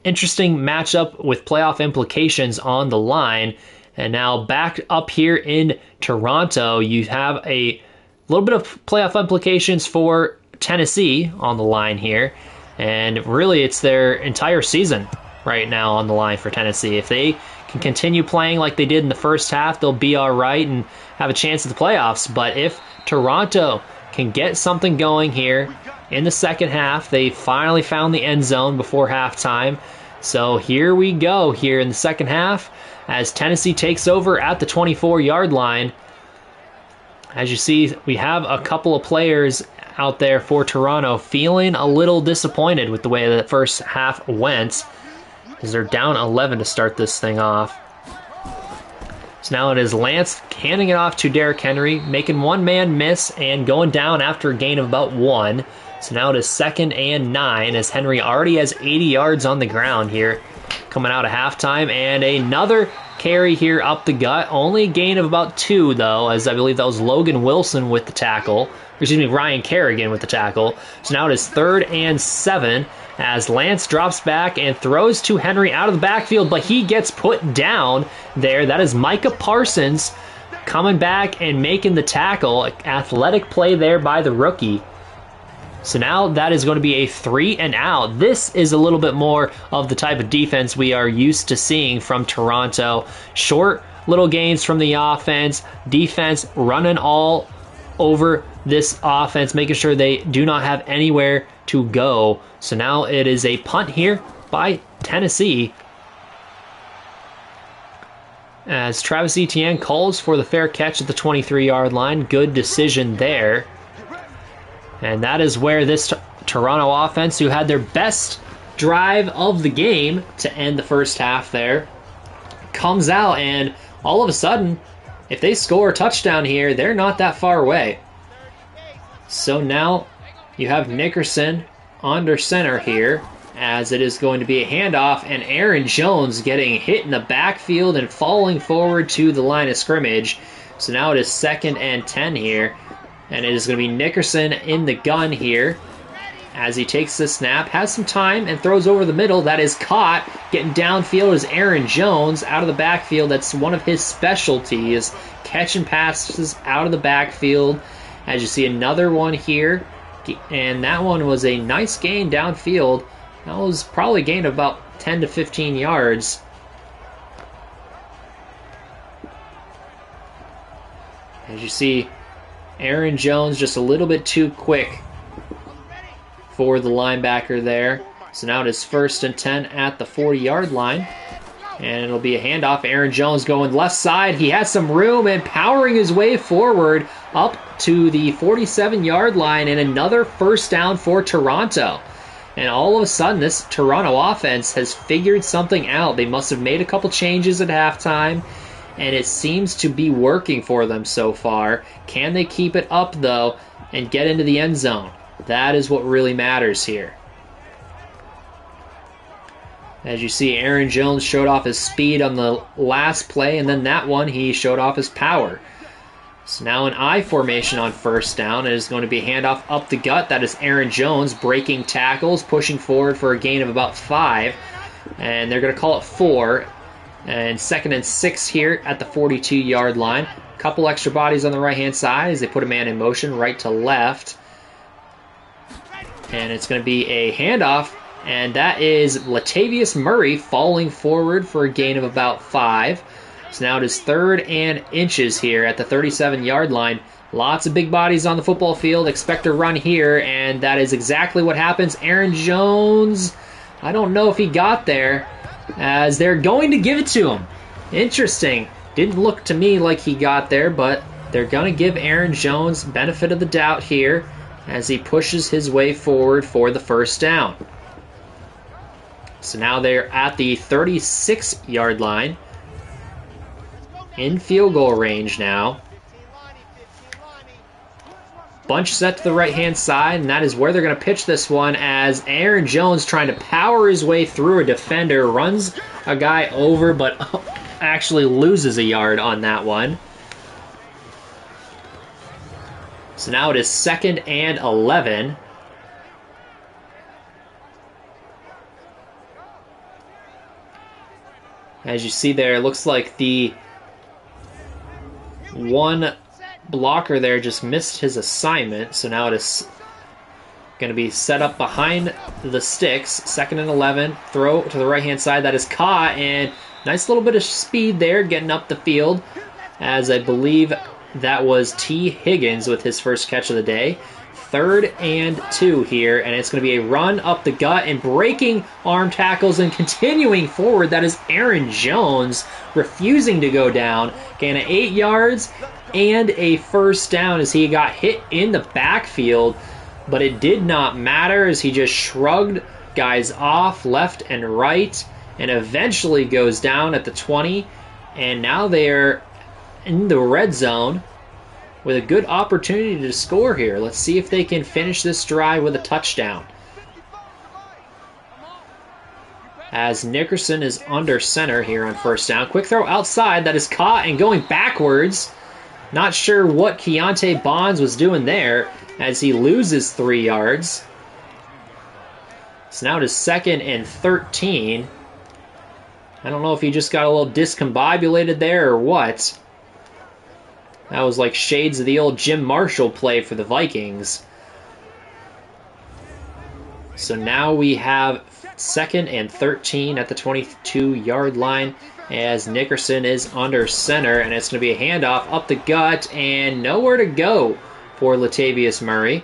interesting matchup with playoff implications on the line. And now back up here in Toronto, you have a little bit of playoff implications for Tennessee on the line here, and really it's their entire season right now on the line for Tennessee. If they can continue playing like they did in the first half, they'll be all right and have a chance at the playoffs. But if Toronto can get something going here in the second half, they finally found the end zone before halftime. So here we go here in the second half as Tennessee takes over at the 24-yard line. As you see, we have a couple of players out there for Toronto feeling a little disappointed with the way the first half went, as they're down 11 to start this thing off. So now it is Lance handing it off to Derrick Henry, making one man miss and going down after a gain of about 1. So now it is 2nd and 9, as Henry already has 80 yards on the ground here coming out of halftime. And another carry here up the gut. Only a gain of about 2, though, as I believe that was Logan Wilson with the tackle. Excuse me, Ryan Kerrigan with the tackle. So now it is 3rd and 7, as Lance drops back and throws to Henry out of the backfield, but he gets put down there. That is Micah Parsons coming back and making the tackle. Athletic play there by the rookie. So now that is going to be a 3 and out. This is a little bit more of the type of defense we are used to seeing from Toronto. Short little gains from the offense. Defense running all over this offense, making sure they do not have anywhere to go. So now it is a punt here by Tennessee. as Travis Etienne calls for the fair catch at the 23-yard line. Good decision there. And that is where this Toronto offense, who had their best drive of the game to end the first half there, comes out, and all of a sudden, if they score a touchdown here, they're not that far away. So now you have Nickerson under center here, as it is going to be a handoff, and Aaron Jones getting hit in the backfield and falling forward to the line of scrimmage. So now it is 2nd and 10 here, and it is going to be Nickerson in the gun here as he takes the snap, has some time, and throws over the middle. That is caught. Getting downfield is Aaron Jones out of the backfield. That's one of his specialties, catching passes out of the backfield. As you see another one here, and that one was a nice gain downfield. That was probably gained about 10 to 15 yards. As you see, Aaron Jones just a little bit too quick for the linebacker there. So now it is 1st and 10 at the 40-yard line. And it'll be a handoff. Aaron Jones going left side. He has some room and powering his way forward up to the 47-yard line, and another first down for Toronto. And all of a sudden, this Toronto offense has figured something out. They must have made a couple changes at halftime, and it seems to be working for them so far. Can they keep it up, though, and get into the end zone? That is what really matters here. As you see, Aaron Jones showed off his speed on the last play, and then that one he showed off his power. So now an I formation on first down. It is going to be a handoff up the gut. That is Aaron Jones breaking tackles, pushing forward for a gain of about 5. And they're going to call it 4. And 2nd and 6 here at the 42-yard line. A couple extra bodies on the right-hand side as they put a man in motion right to left. And it's going to be a handoff. And that is Latavius Murray falling forward for a gain of about 5. So now it is 3rd and inches here at the 37-yard line. Lots of big bodies on the football field. Expect a run here, and that is exactly what happens. Aaron Jones, I don't know if he got there, as they're going to give it to him. Interesting. Didn't look to me like he got there, but they're going to give Aaron Jones benefit of the doubt here as he pushes his way forward for the first down. So now they're at the 36-yard line. In field goal range now. Bunch set to the right-hand side, and that is where they're going to pitch this one as Aaron Jones trying to power his way through a defender, runs a guy over, but actually loses a yard on that one. So now it is 2nd and 11. As you see there, it looks like the one blocker there just missed his assignment, so now it is going to be set up behind the sticks. 2nd and 11, throw to the right-hand side. That is caught, and nice little bit of speed there getting up the field, as I believe that was T. Higgins with his first catch of the day. 3rd and 2 here, and it's going to be a run up the gut and breaking arm tackles and continuing forward. That is Aaron Jones refusing to go down. Gain of 8 yards and a first down as he got hit in the backfield, but it did not matter as he just shrugged guys off left and right and eventually goes down at the 20, and now they're in the red zone with a good opportunity to score here. Let's see if they can finish this drive with a touchdown. As Nickerson is under center here on first down. Quick throw outside that is caught and going backwards. Not sure what Keontae Bonds was doing there as he loses 3 yards. So now it is 2nd and 13. I don't know if he just got a little discombobulated there or what. That was like shades of the old Jim Marshall play for the Vikings. So now we have 2nd and 13 at the 22-yard line as Nickerson is under center, and it's going to be a handoff up the gut and nowhere to go for Latavius Murray.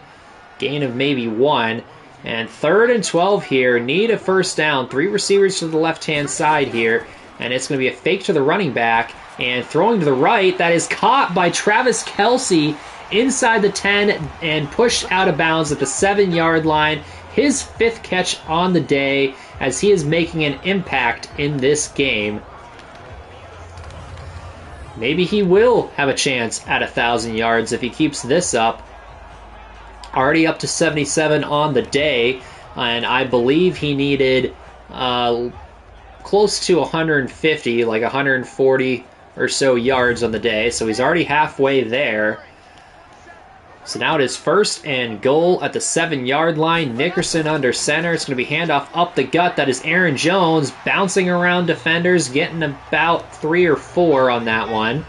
Gain of maybe 1. And 3rd and 12 here. Need a first down. 3 receivers to the left-hand side here. and it's going to be a fake to the running back, and throwing to the right, that is caught by Travis Kelce inside the 10 and pushed out of bounds at the 7-yard line. His 5th catch on the day as he is making an impact in this game. Maybe he will have a chance at 1,000 yards if he keeps this up. Already up to 77 on the day, and I believe he needed close to 150, like 140 or so yards on the day, so he's already halfway there. So now it is 1st and goal at the 7-yard line. Nickerson under center. It's going to be handoff up the gut. That is Aaron Jones bouncing around defenders, getting about 3 or 4 on that one.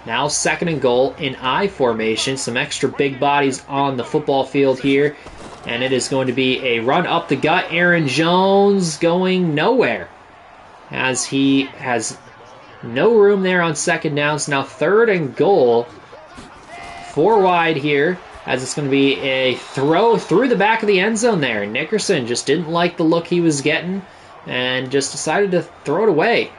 Now 2nd and goal in I formation. Some extra big bodies on the football field here. And it is going to be a run up the gut. Aaron Jones going nowhere, as he has no room there on 2nd down. So now 3rd and goal. 4 wide here, as it's going to be a throw through the back of the end zone there. Nickerson just didn't like the look he was getting and just decided to throw it away.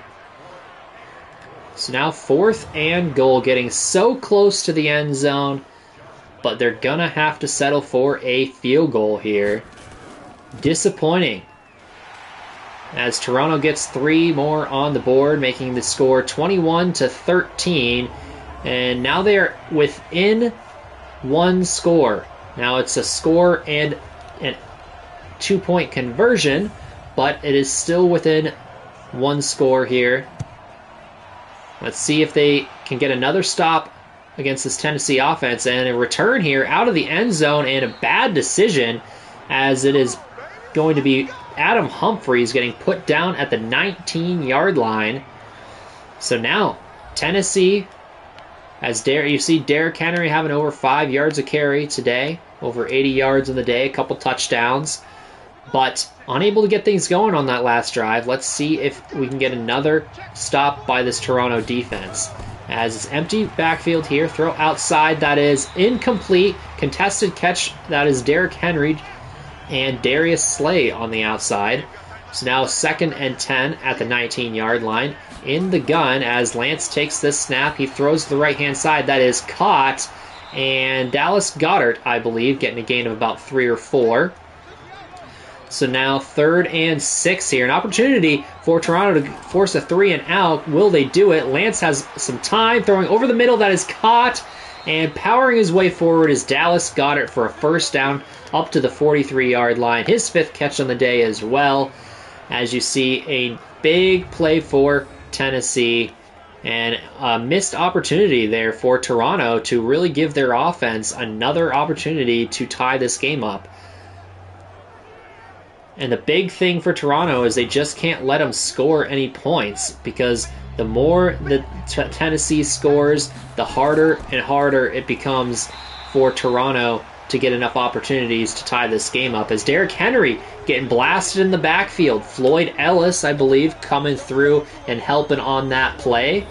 So now 4th and goal, getting so close to the end zone, but they're going to have to settle for a field goal here. Disappointing, as Toronto gets 3 more on the board, making the score 21-13. And now they are within 1 score. Now it's a score and a 2-point conversion, but it is still within 1 score here. Let's see if they can get another stop against this Tennessee offense, and a return here out of the end zone, and a bad decision, as it is going to be Adam Humphries getting put down at the 19-yard line. So now Tennessee, as you see Derrick Henry having over 5 yards a carry today, over 80 yards on the day, a couple touchdowns, but unable to get things going on that last drive. Let's see if we can get another stop by this Toronto defense. As it's empty backfield here, throw outside, that is incomplete. Contested catch, that is Derrick Henry and Darius Slay on the outside. So now 2nd and 10 at the 19-yard line. In the gun, as Lance takes this snap, he throws to the right-hand side. That is caught, and Dallas Goedert, I believe, getting a gain of about 3 or 4. So now 3rd and 6 here. An opportunity for Toronto to force a 3 and out. Will they do it? Lance has some time, throwing over the middle. That is caught, and powering his way forward is Dallas Goedert for a 1st down up to the 43-yard line. His 5th catch on the day as well. As you see, a big play for Tennessee, and a missed opportunity there for Toronto to really give their offense another opportunity to tie this game up. And the big thing for Toronto is they just can't let them score any points, because the more that Tennessee scores, the harder and harder it becomes for Toronto to get enough opportunities to tie this game up. As Derrick Henry getting blasted in the backfield. Floyd Ellis, I believe, coming through and helping on that play.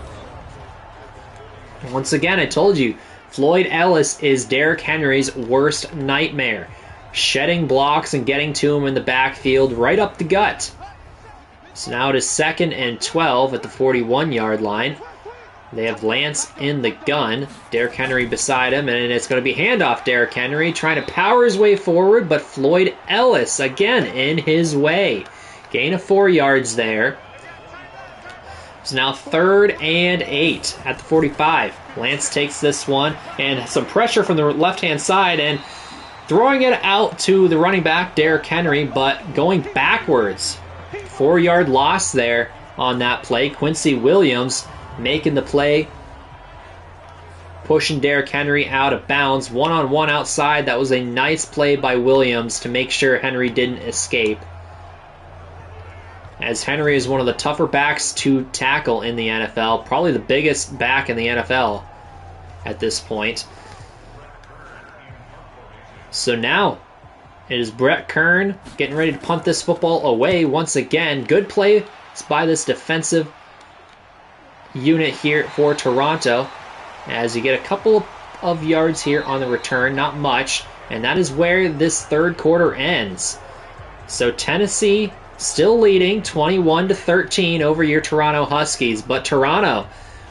Once again, I told you, Floyd Ellis is Derrick Henry's worst nightmare. Shedding blocks and getting to him in the backfield right up the gut. So now it is 2nd and 12 at the 41-yard line. They have Lance in the gun, Derrick Henry beside him, and it's going to be handoff. Derrick Henry trying to power his way forward, but Floyd Ellis again in his way. Gain of 4 yards there. So now 3rd and 8 at the 45. Lance takes this one, and some pressure from the left-hand side, and throwing it out to the running back, Derrick Henry, but going backwards. 4-yard loss there on that play. Quincy Williams making the play, pushing Derrick Henry out of bounds. One-on-one outside. That was a nice play by Williams to make sure Henry didn't escape, as Henry is one of the tougher backs to tackle in the NFL. Probably the biggest back in the NFL at this point. So now it is Brett Kern getting ready to punt this football away once again. Good play by this defensive unit here for Toronto, as you get a couple of yards here on the return, not much, and that is where this third quarter ends. So Tennessee still leading 21-13 over your Toronto Huskies. But Toronto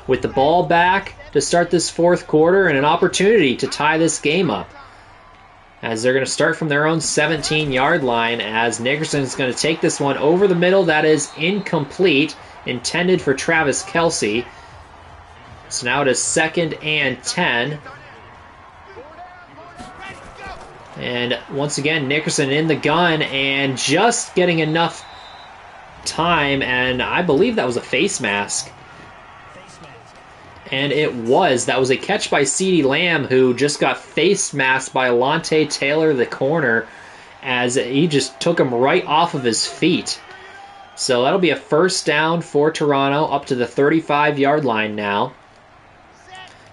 with the ball back to start this fourth quarter and an opportunity to tie this game up, as they're going to start from their own 17-yard line, as Nickerson's going to take this one over the middle. That is incomplete, intended for Travis Kelce. So now it is 2nd and 10. And once again, Nickerson in the gun and just getting enough time, and I believe that was a face mask. And it was. That was a catch by CeeDee Lamb, who just got face masked by Alontae Taylor, the corner, as he just took him right off of his feet. So that'll be a first down for Toronto, up to the 35-yard line now.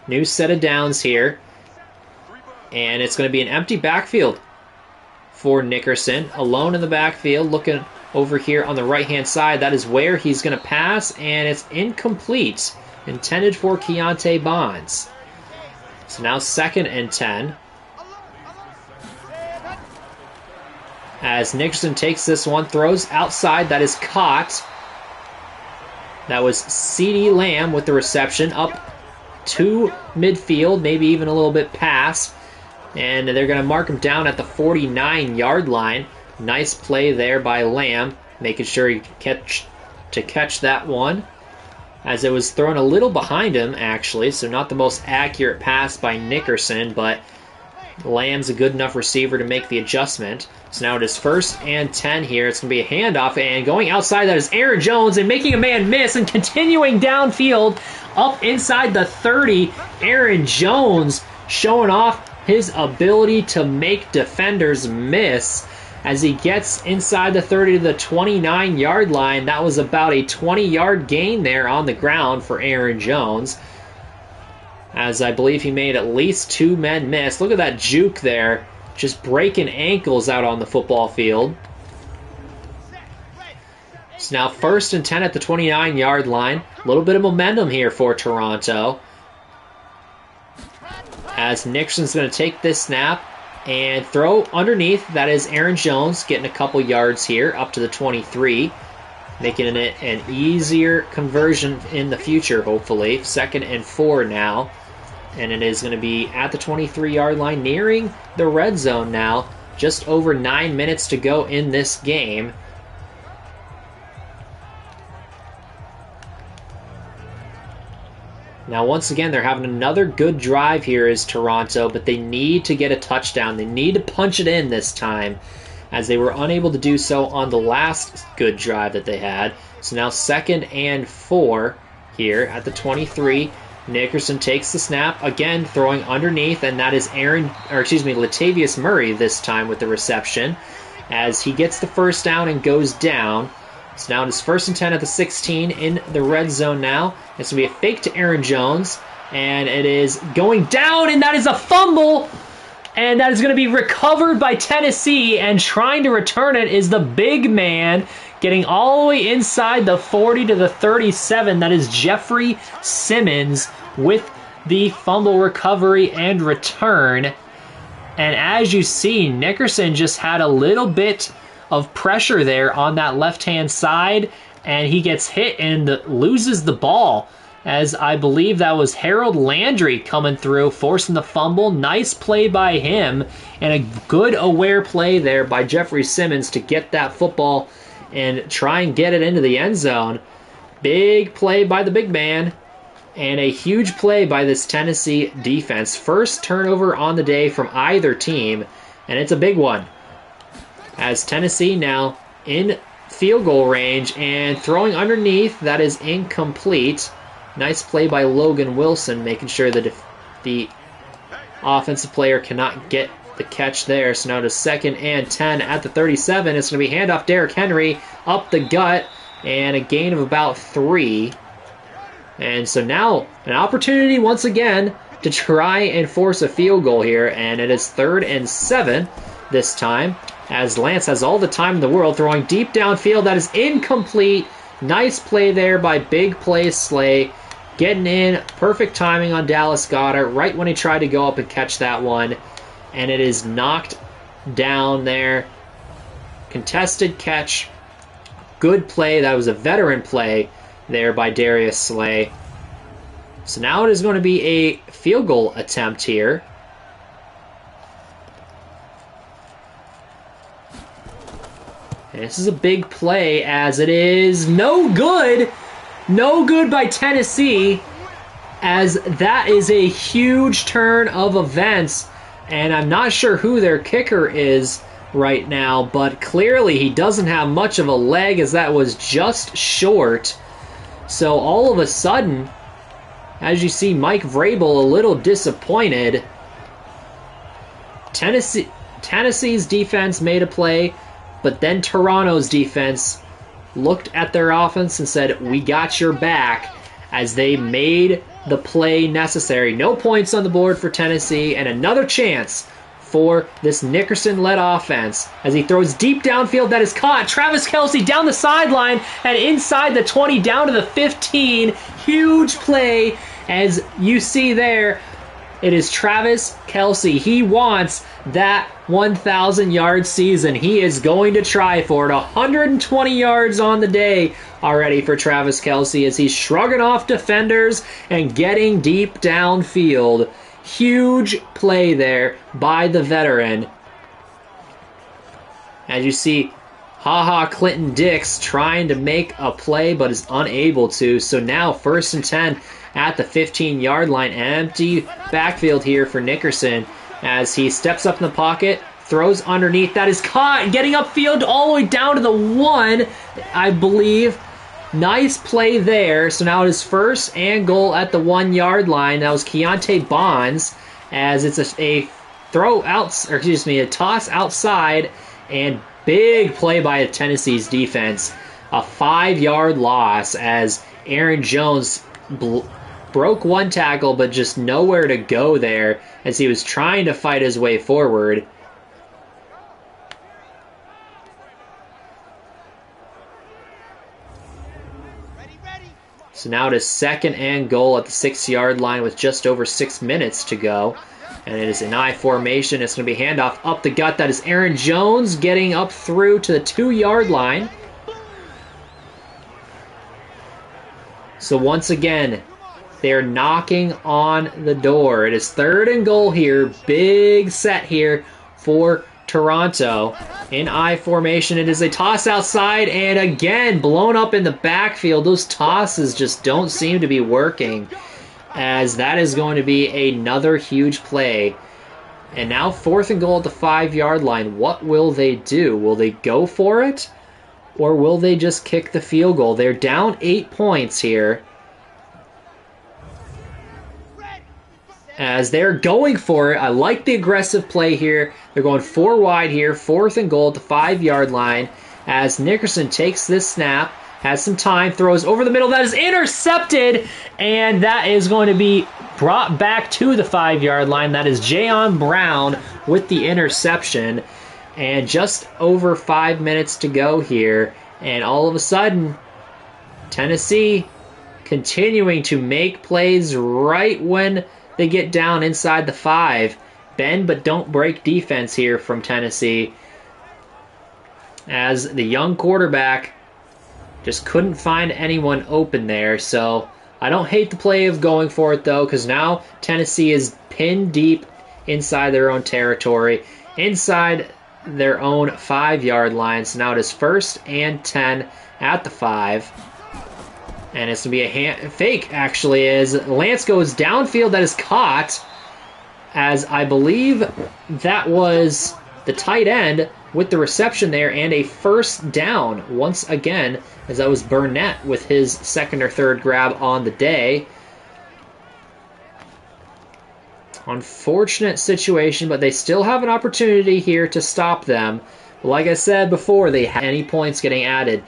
New set of downs here. And it's going to be an empty backfield for Nickerson. Alone in the backfield, looking over here on the right-hand side. That is where he's going to pass, and it's incomplete. Intended for Keontae Bonds. So now 2nd and 10. As Nickerson takes this one, throws outside. That is caught. That was CeeDee Lamb with the reception up to midfield, maybe even a little bit past. And they're going to mark him down at the 49-yard line. Nice play there by Lamb, making sure he could catch that one, as it was thrown a little behind him, actually, so not the most accurate pass by Nickerson, but Lamb's a good enough receiver to make the adjustment. So now it is 1st and 10 here. It's going to be a handoff, and going outside, that is Aaron Jones, and making a man miss, and continuing downfield up inside the 30. Aaron Jones showing off his ability to make defenders miss as he gets inside the 30 to the 29-yard line. That was about a 20-yard gain there on the ground for Aaron Jones, as I believe he made at least 2 men miss. Look at that juke there, just breaking ankles out on the football field. So now 1st and 10 at the 29-yard line. A little bit of momentum here for Toronto, as Nickerson's going to take this snap and throw underneath. That is Aaron Jones getting a couple yards here up to the 23, making it an easier conversion in the future, hopefully. 2nd and 4 now, and it is going to be at the 23-yard line, nearing the red zone now. Just over 9 minutes to go in this game. Now, once again, they're having another good drive here as Toronto, but they need to get a touchdown. They need to punch it in this time, as they were unable to do so on the last good drive that they had. So now 2nd and 4 here at the 23. Nickerson takes the snap, again throwing underneath, and that is Latavius Murray this time with the reception, as he gets the first down and goes down. So now it is 1st and 10 at the 16 in the red zone now. It's going to be a fake to Aaron Jones, and it is going down, and that is a fumble, and that is going to be recovered by Tennessee, and trying to return it is the big man, getting all the way inside the 40 to the 37. That is Jeffrey Simmons with the fumble recovery and return. And as you see, Nickerson just had a little bit of pressure there on that left-hand side, and he gets hit and loses the ball, as I believe that was Harold Landry coming through, forcing the fumble. Nice play by him, and a good aware play there by Jeffrey Simmons to get that football and try and get it into the end zone. Big play by the big man, and a huge play by this Tennessee defense. First turnover on the day from either team, and it's a big one, as Tennessee now in field goal range and throwing underneath. That is incomplete. Nice play by Logan Wilson, making sure that if the offensive player cannot get the catch there. So now to 2nd and 10 at the 37. It's going to be handoff Derrick Henry up the gut, and a gain of about 3. And so now an opportunity once again to try and force a field goal here, and it is 3rd and 7 this time, as Lance has all the time in the world, throwing deep downfield. That is incomplete. Nice play there by Big Play Slay, getting in, perfect timing on Dallas Goedert right when he tried to go up and catch that one, and it is knocked down there. Contested catch good play. That was a veteran play there by Darius Slay. So now it is going to be a field goal attempt here. And this is a big play as it is no good. No good by Tennessee, as that is a huge turn of events. And I'm not sure who their kicker is right now, but clearly he doesn't have much of a leg, as that was just short. So all of a sudden, as you see, Mike Vrabel a little disappointed. Tennessee's defense made a play, but then Toronto's defense looked at their offense and said, "We got your back," as they made the play necessary. No points on the board for Tennessee, and another chance for this Nickerson-led offense as he throws deep downfield. That is caught. Travis Kelce down the sideline and inside the 20 down to the 15. Huge play, as you see there. It is Travis Kelce. He wants that 1,000-yard season. He is going to try for it. 120 yards on the day already for Travis Kelce as he's shrugging off defenders and getting deep downfield. Huge play there by the veteran. As you see, Clinton Dix trying to make a play but is unable to. So now 1st and 10 at the 15-yard line. Empty backfield here for Nickerson as he steps up in the pocket, throws underneath. That is caught, getting upfield all the way down to the 1, I believe. Nice play there. So now it is 1st and goal at the 1-yard line. That was Keontae Bonds, as it's a toss outside, and big play by Tennessee's defense. A 5-yard loss as Aaron Jones broke one tackle, but just nowhere to go there as he was trying to fight his way forward. So now it is 2nd and goal at the 6-yard line with just over 6 minutes to go. And it is an I formation. It's going to be handoff up the gut. That is Aaron Jones getting up through to the 2-yard line. So once again, they're knocking on the door. It is 3rd and goal here. Big set here for Toronto. In I formation, it is a toss outside, and again, blown up in the backfield. Those tosses just don't seem to be working, as that is going to be another huge play. And now 4th and goal at the 5-yard line. What will they do? Will they go for it, or will they just kick the field goal? They're down 8 points here, as they're going for it. I like the aggressive play here. They're going 4 wide here. 4th and goal at the 5-yard line as Nickerson takes this snap, has some time, throws over the middle. That is intercepted, and that is going to be brought back to the 5-yard line. That is Jayon Brown with the interception, and just over 5 minutes to go here. And all of a sudden, Tennessee continuing to make plays right when they get down inside the 5. Bend but don't break defense here from Tennessee, as the young quarterback just couldn't find anyone open there. So I don't hate the play of going for it, though, because now Tennessee is pinned deep inside their own territory, inside their own 5-yard line. So now it is 1st and 10 at the 5. And it's going to be a fake, actually, as Lance goes downfield. That is caught, as I believe that was the tight end with the reception there, and a 1st down once again, as that was Burnett with his 2nd or 3rd grab on the day. Unfortunate situation, but they still have an opportunity here to stop them. But like I said before, they have any points getting added,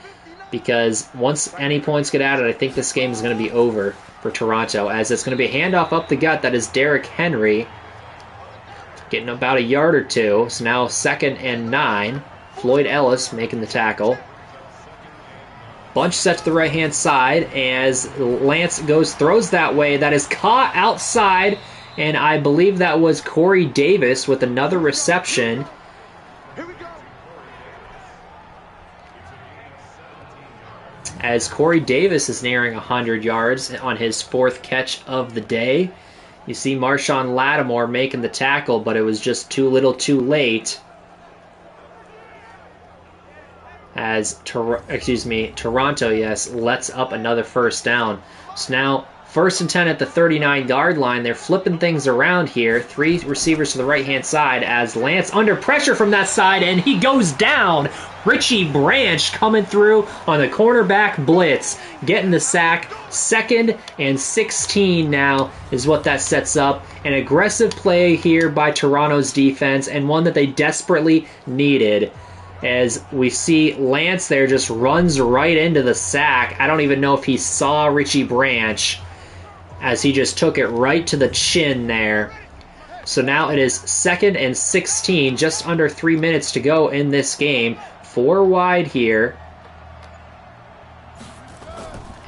because once any points get added, I think this game is going to be over for Toronto, as it's going to be a handoff up the gut. That is Derrick Henry getting about a yard or two. So now 2nd and 9. Floyd Ellis making the tackle. Bunch set to the right-hand side as Lance throws that way. That is caught outside, and I believe that was Corey Davis with another reception. as Corey Davis is nearing 100 yards on his 4th catch of the day. You see Marshawn Lattimore making the tackle, but it was just too little too late. As Toronto, lets up another first down. So now 1st and 10 at the 39-yard line. They're flipping things around here. 3 receivers to the right-hand side as Lance under pressure from that side, and he goes down. Richie Branch coming through on the cornerback blitz, getting the sack. 2nd and 16 now is what that sets up. An aggressive play here by Toronto's defense, and one that they desperately needed. As we see Lance there just runs right into the sack. I don't even know if he saw Richie Branch, as he just took it right to the chin there. So now it is 2nd and 16, just under 3 minutes to go in this game. 4 wide here.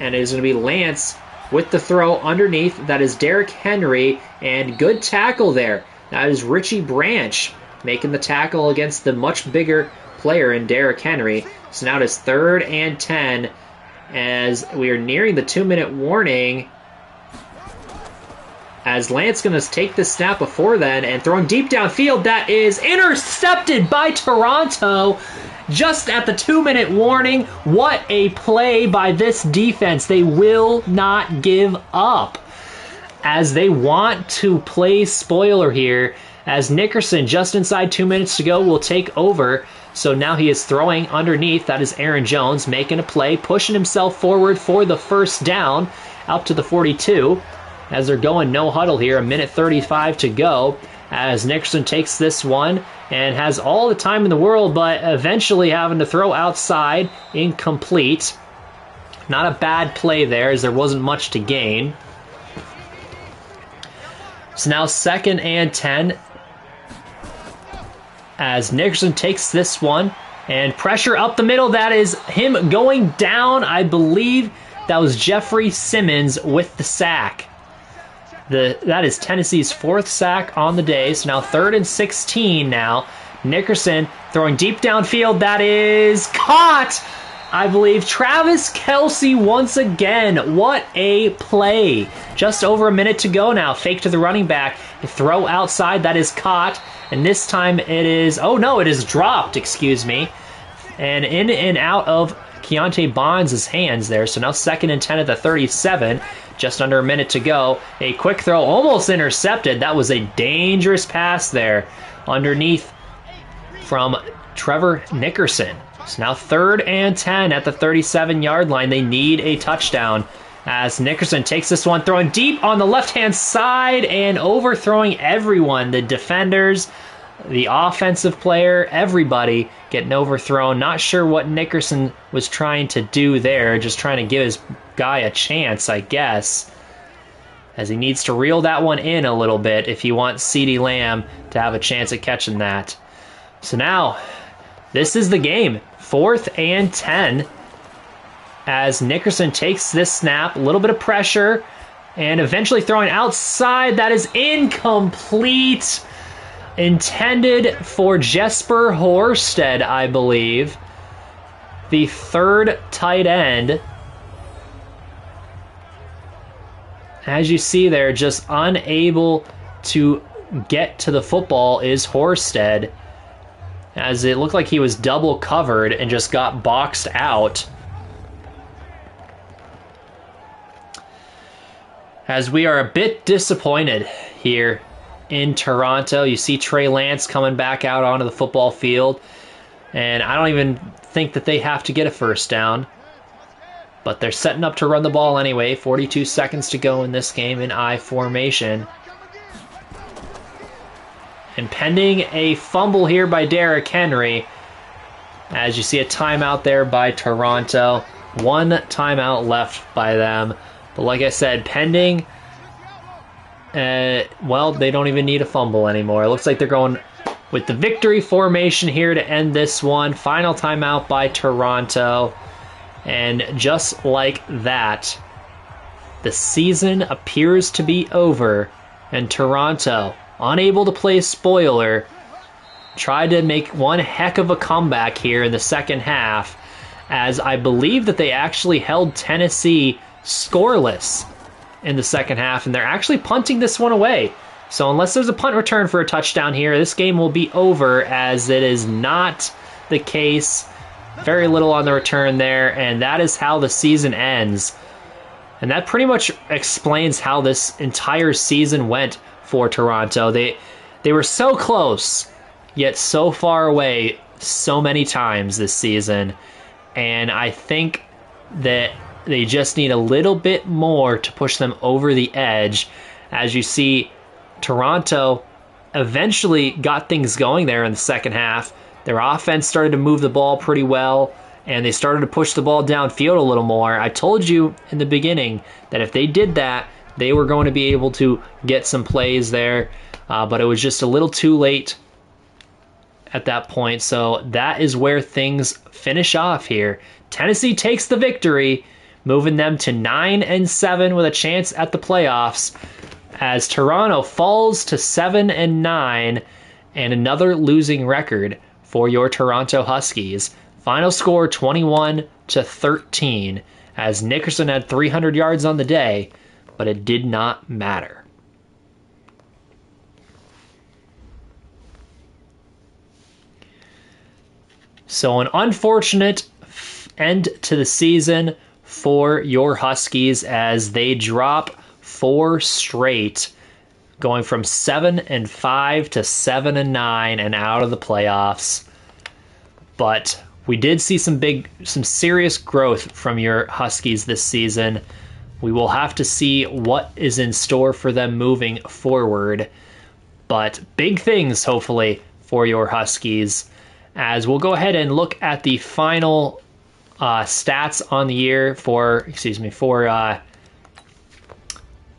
And it is going to be Lance with the throw underneath. That is Derrick Henry, and good tackle there. That is Richie Branch making the tackle against the much bigger player in Derrick Henry. So now it is 3rd and 10 as we are nearing the 2-minute warning. As Lance going to take the snap before then and throwing deep downfield, that is intercepted by Toronto just at the 2-minute warning. What a play by this defense. They will not give up as they want to play spoiler here, as Nickerson, just inside 2 minutes to go, will take over. So now he is throwing underneath. That is Aaron Jones making a play, pushing himself forward for the first down up to the 42. As they're going no huddle here, 1:35 to go, as Nickerson takes this one and has all the time in the world, but eventually having to throw outside, incomplete. Not a bad play there, as there wasn't much to gain. So now 2nd and 10, as Nickerson takes this one and pressure up the middle. That is him going down. I believe that was Jeffrey Simmons with the sack. That is Tennessee's 4th sack on the day. So now 3rd and 16 now. Nickerson throwing deep downfield. That is caught. I believe Travis Kelce once again. What a play. Just over a minute to go now. Fake to the running back. Throw outside. That is caught. And this time it is... Oh, no, it is dropped. Excuse me. And in and out of Keontae Bonds' hands there. So now 2nd and 10 at the 37. Just under a minute to go. A quick throw, almost intercepted. That was a dangerous pass there underneath from Trevor Nickerson. So now 3rd and 10 at the 37-yard line. They need a touchdown as Nickerson takes this one, throwing deep on the left-hand side and overthrowing everyone. The defenders, the offensive player, everybody getting overthrown. Not sure what Nickerson was trying to do there, just trying to give his guy a chance, I guess, as he needs to reel that one in a little bit if he wants CeeDee Lamb to have a chance at catching that. So now, this is the game. 4th and 10 as Nickerson takes this snap, a little bit of pressure, and eventually throwing outside. That is incomplete. Intended for Jesper Horsted, I believe, the 3rd tight end. As you see there, just unable to get to the football is Horsted, as it looked like he was double covered and just got boxed out. As we are a bit disappointed here in Toronto. You see Trey Lance coming back out onto the football field, and I don't even think that they have to get a first down. But they're setting up to run the ball anyway. 42 seconds to go in this game in I formation. And pending a fumble here by Derrick Henry, as you see a timeout there by Toronto. 1 timeout left by them. But like I said, pending... well, they don't even need a fumble anymore. It looks like they're going with the victory formation here to end this one. Final timeout by Toronto. And just like that, the season appears to be over. And Toronto, unable to play spoiler, tried to make one heck of a comeback here in the second half as I believe that they actually held Tennessee scoreless in the second half, and they're actually punting this one away. So unless there's a punt return for a touchdown here, this game will be over, as it is not the case. Very little on the return there, and that is how the season ends. And that pretty much explains how this entire season went for Toronto. They were so close, yet so far away so many times this season. And I think that they just need a little bit more to push them over the edge. As you see, Toronto eventually got things going there in the second half. Their offense started to move the ball pretty well, and they started to push the ball downfield a little more. I told you in the beginning that if they did that, they were going to be able to get some plays there, but it was just a little too late at that point. So that is where things finish off here. Tennessee takes the victory, moving them to 9-7 with a chance at the playoffs, as Toronto falls to 7-9 and another losing record for your Toronto Huskies. Final score 21-13, as Nickerson had 300 yards on the day, but it did not matter. So an unfortunate end to the season for your Huskies, as they drop 4 straight, going from 7-5 to 7-9 and out of the playoffs. But we did see some serious growth from your Huskies this season. We will have to see what is in store for them moving forward. But big things, hopefully, for your Huskies, as we'll go ahead and look at the final stats on the year for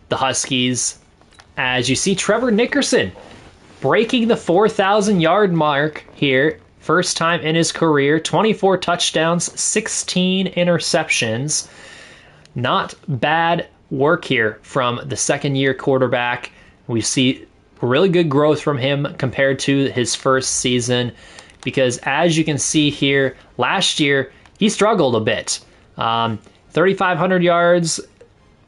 the Huskies. As you see, Trevor Nickerson breaking the 4,000 yard mark here. First time in his career, 24 touchdowns, 16 interceptions. Not bad work here from the second-year quarterback. We see really good growth from him compared to his first season, because as you can see here, last year he struggled a bit. 3,500 yards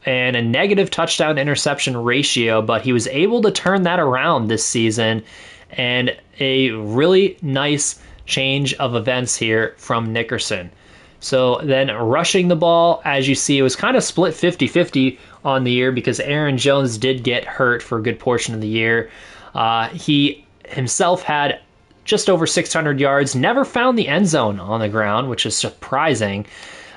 and a negative touchdown interception ratio, but he was able to turn that around this season, and a really nice change of events here from Nickerson. So then rushing the ball, as you see, it was kind of split 50-50 on the year, because Aaron Jones did get hurt for a good portion of the year. He himself had just over 600 yards, never found the end zone on the ground, which is surprising.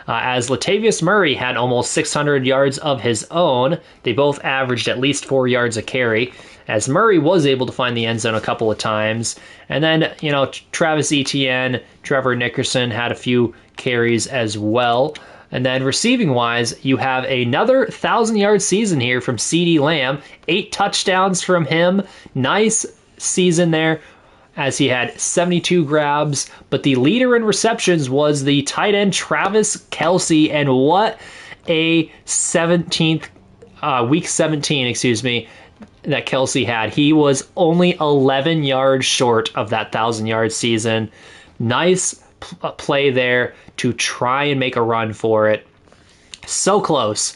As Latavius Murray had almost 600 yards of his own. They both averaged at least 4 yards a carry, as Murray was able to find the end zone a couple of times. And then, Travis Etienne, Trevor Nickerson had a few carries as well. And then receiving-wise, you have another 1,000-yard season here from CeeDee Lamb. 8 touchdowns from him. Nice season there, as he had 72 grabs. But the leader in receptions was the tight end Travis Kelce, and what a week 17, that Kelce had. He was only 11 yards short of that 1,000-yard season. Nice play there to try and make a run for it. So close,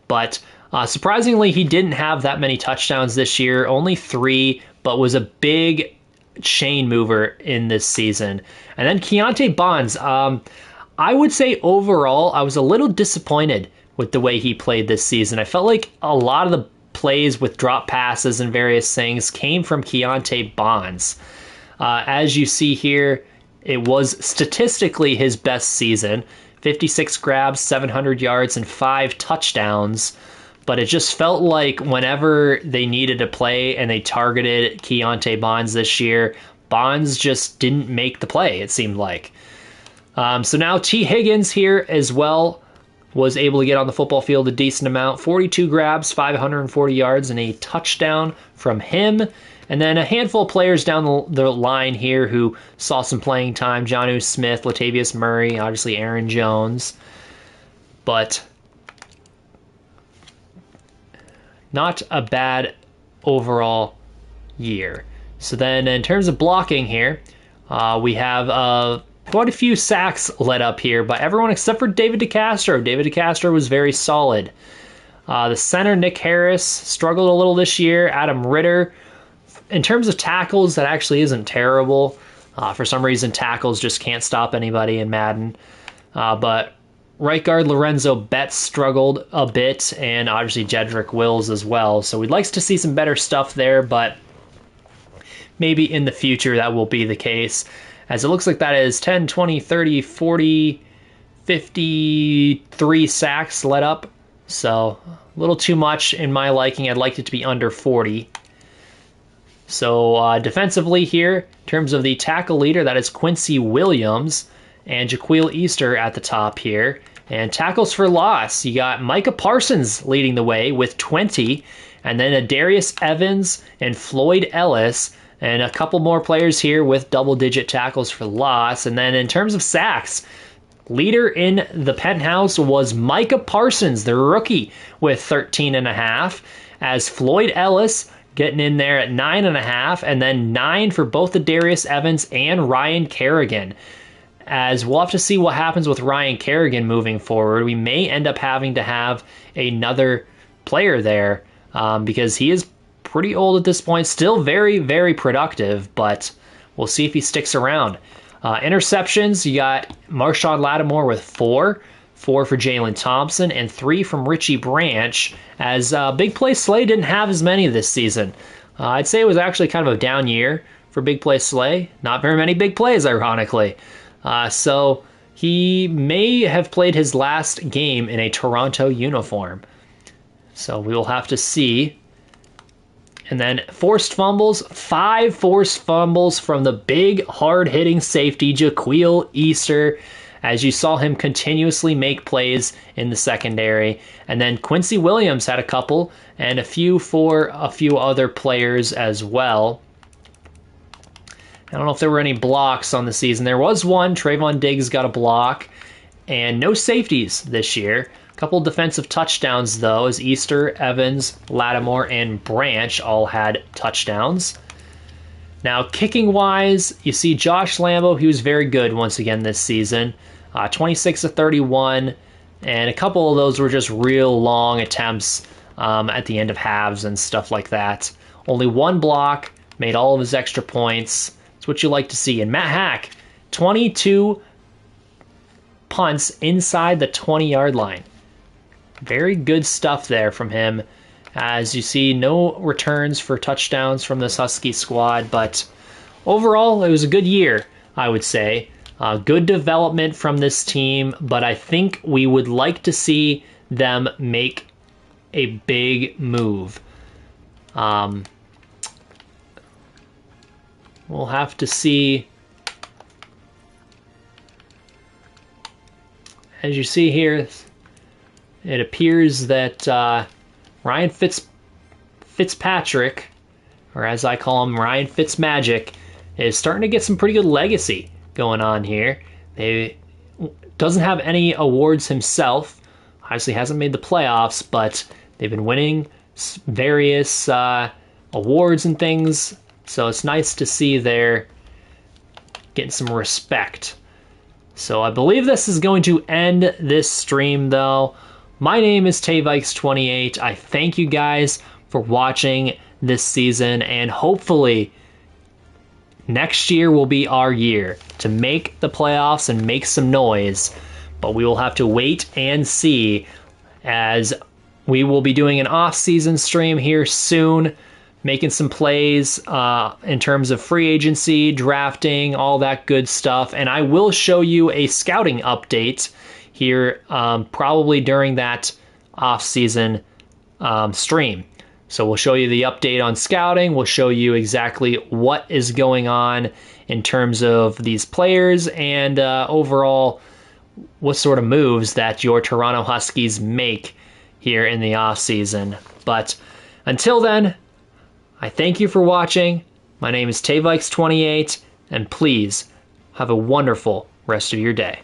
but surprisingly, he didn't have that many touchdowns this year, only 3, but was a big chain mover in this season. And then Keontae Bonds, I would say overall, I was a little disappointed with the way he played this season. I felt like a lot of the plays with drop passes and various things came from Keontae Bonds. As you see here, it was statistically his best season. 56 grabs, 700 yards, and 5 touchdowns. But it just felt like whenever they needed to play and they targeted Keontae Bonds this year, Bonds just didn't make the play, it seemed like. So now T. Higgins here as well was able to get on the football field a decent amount. 42 grabs, 540 yards, and a touchdown from him. And then a handful of players down the line here who saw some playing time. Jonnu Smith, Latavius Murray, obviously Aaron Jones. But not a bad overall year. So then in terms of blocking here, we have Quite a few sacks led up here by everyone except for David DeCastro. David DeCastro was very solid. The center, Nick Harris, struggled a little this year. Adam Ritter, in terms of tackles, that actually isn't terrible. For some reason, tackles just can't stop anybody in Madden. But right guard Lorenzo Betts struggled a bit, and obviously Jedrick Wills as well. So we'd like to see some better stuff there, but maybe in the future that will be the case. As it looks like that is 10, 20, 30, 40, 53 sacks let up. So a little too much in my liking. I'd like it to be under 40. So defensively here, in terms of the tackle leader, that is Quincy Williams and Jaquil Easter at the top here. And tackles for loss, you got Micah Parsons leading the way with 20, and then Darius Evans and Floyd Ellis, and a couple more players here with double-digit tackles for loss. And then in terms of sacks, leader in the penthouse was Micah Parsons, the rookie, with 13.5, as Floyd Ellis getting in there at 9.5, and then 9 for both the Darius Evans and Ryan Kerrigan. As we'll have to see what happens with Ryan Kerrigan moving forward. We may end up having to have another player there because he is pretty old at this point, still very, very productive, but we'll see if he sticks around. Interceptions, you got Marshawn Lattimore with 4 for Jalen Thompson, and 3 from Richie Branch, as Big Play Slay didn't have as many this season. I'd say it was actually kind of a down year for Big Play Slay. Not very many big plays, ironically. So he may have played his last game in a Toronto uniform. So we will have to see. And then forced fumbles, 5 forced fumbles from the big, hard-hitting safety, Jaquil Easter, as you saw him continuously make plays in the secondary. And then Quincy Williams had a couple, and a few for a few other players as well. I don't know if there were any blocks on the season. There was one. Trayvon Diggs got a block, and no safeties this year. A couple defensive touchdowns, though, as Easter, Evans, Lattimore, and Branch all had touchdowns. Now, kicking-wise, you see Josh Lambo. He was very good once again this season. 26 of 31, and a couple of those were just real long attempts at the end of halves and stuff like that. Only one block, made all of his extra points. It's what you like to see. And Matt Hack, 22 punts inside the 20-yard line. Very good stuff there from him. As you see, no returns for touchdowns from this Husky squad, but overall, it was a good year, I would say. Good development from this team, but I think we would like to see them make a big move. We'll have to see. As you see here, it appears that Ryan Fitzpatrick, or as I call him, Ryan Fitzmagic, is starting to get some pretty good legacy going on here. He doesn't have any awards himself. Obviously hasn't made the playoffs, but they've been winning various awards and things. So it's nice to see they're getting some respect. So I believe this is going to end this stream, though. My name is Tayvikes28. I thank you guys for watching this season, and hopefully next year will be our year to make the playoffs and make some noise. But we will have to wait and see, as we will be doing an off-season stream here soon, making some plays in terms of free agency, drafting, all that good stuff. And I will show you a scouting update here probably during that off-season stream. So we'll show you the update on scouting. We'll show you exactly what is going on in terms of these players and overall what sort of moves that your Toronto Huskies make here in the off-season. But until then, I thank you for watching. My name is Tayvikes28, and please have a wonderful rest of your day.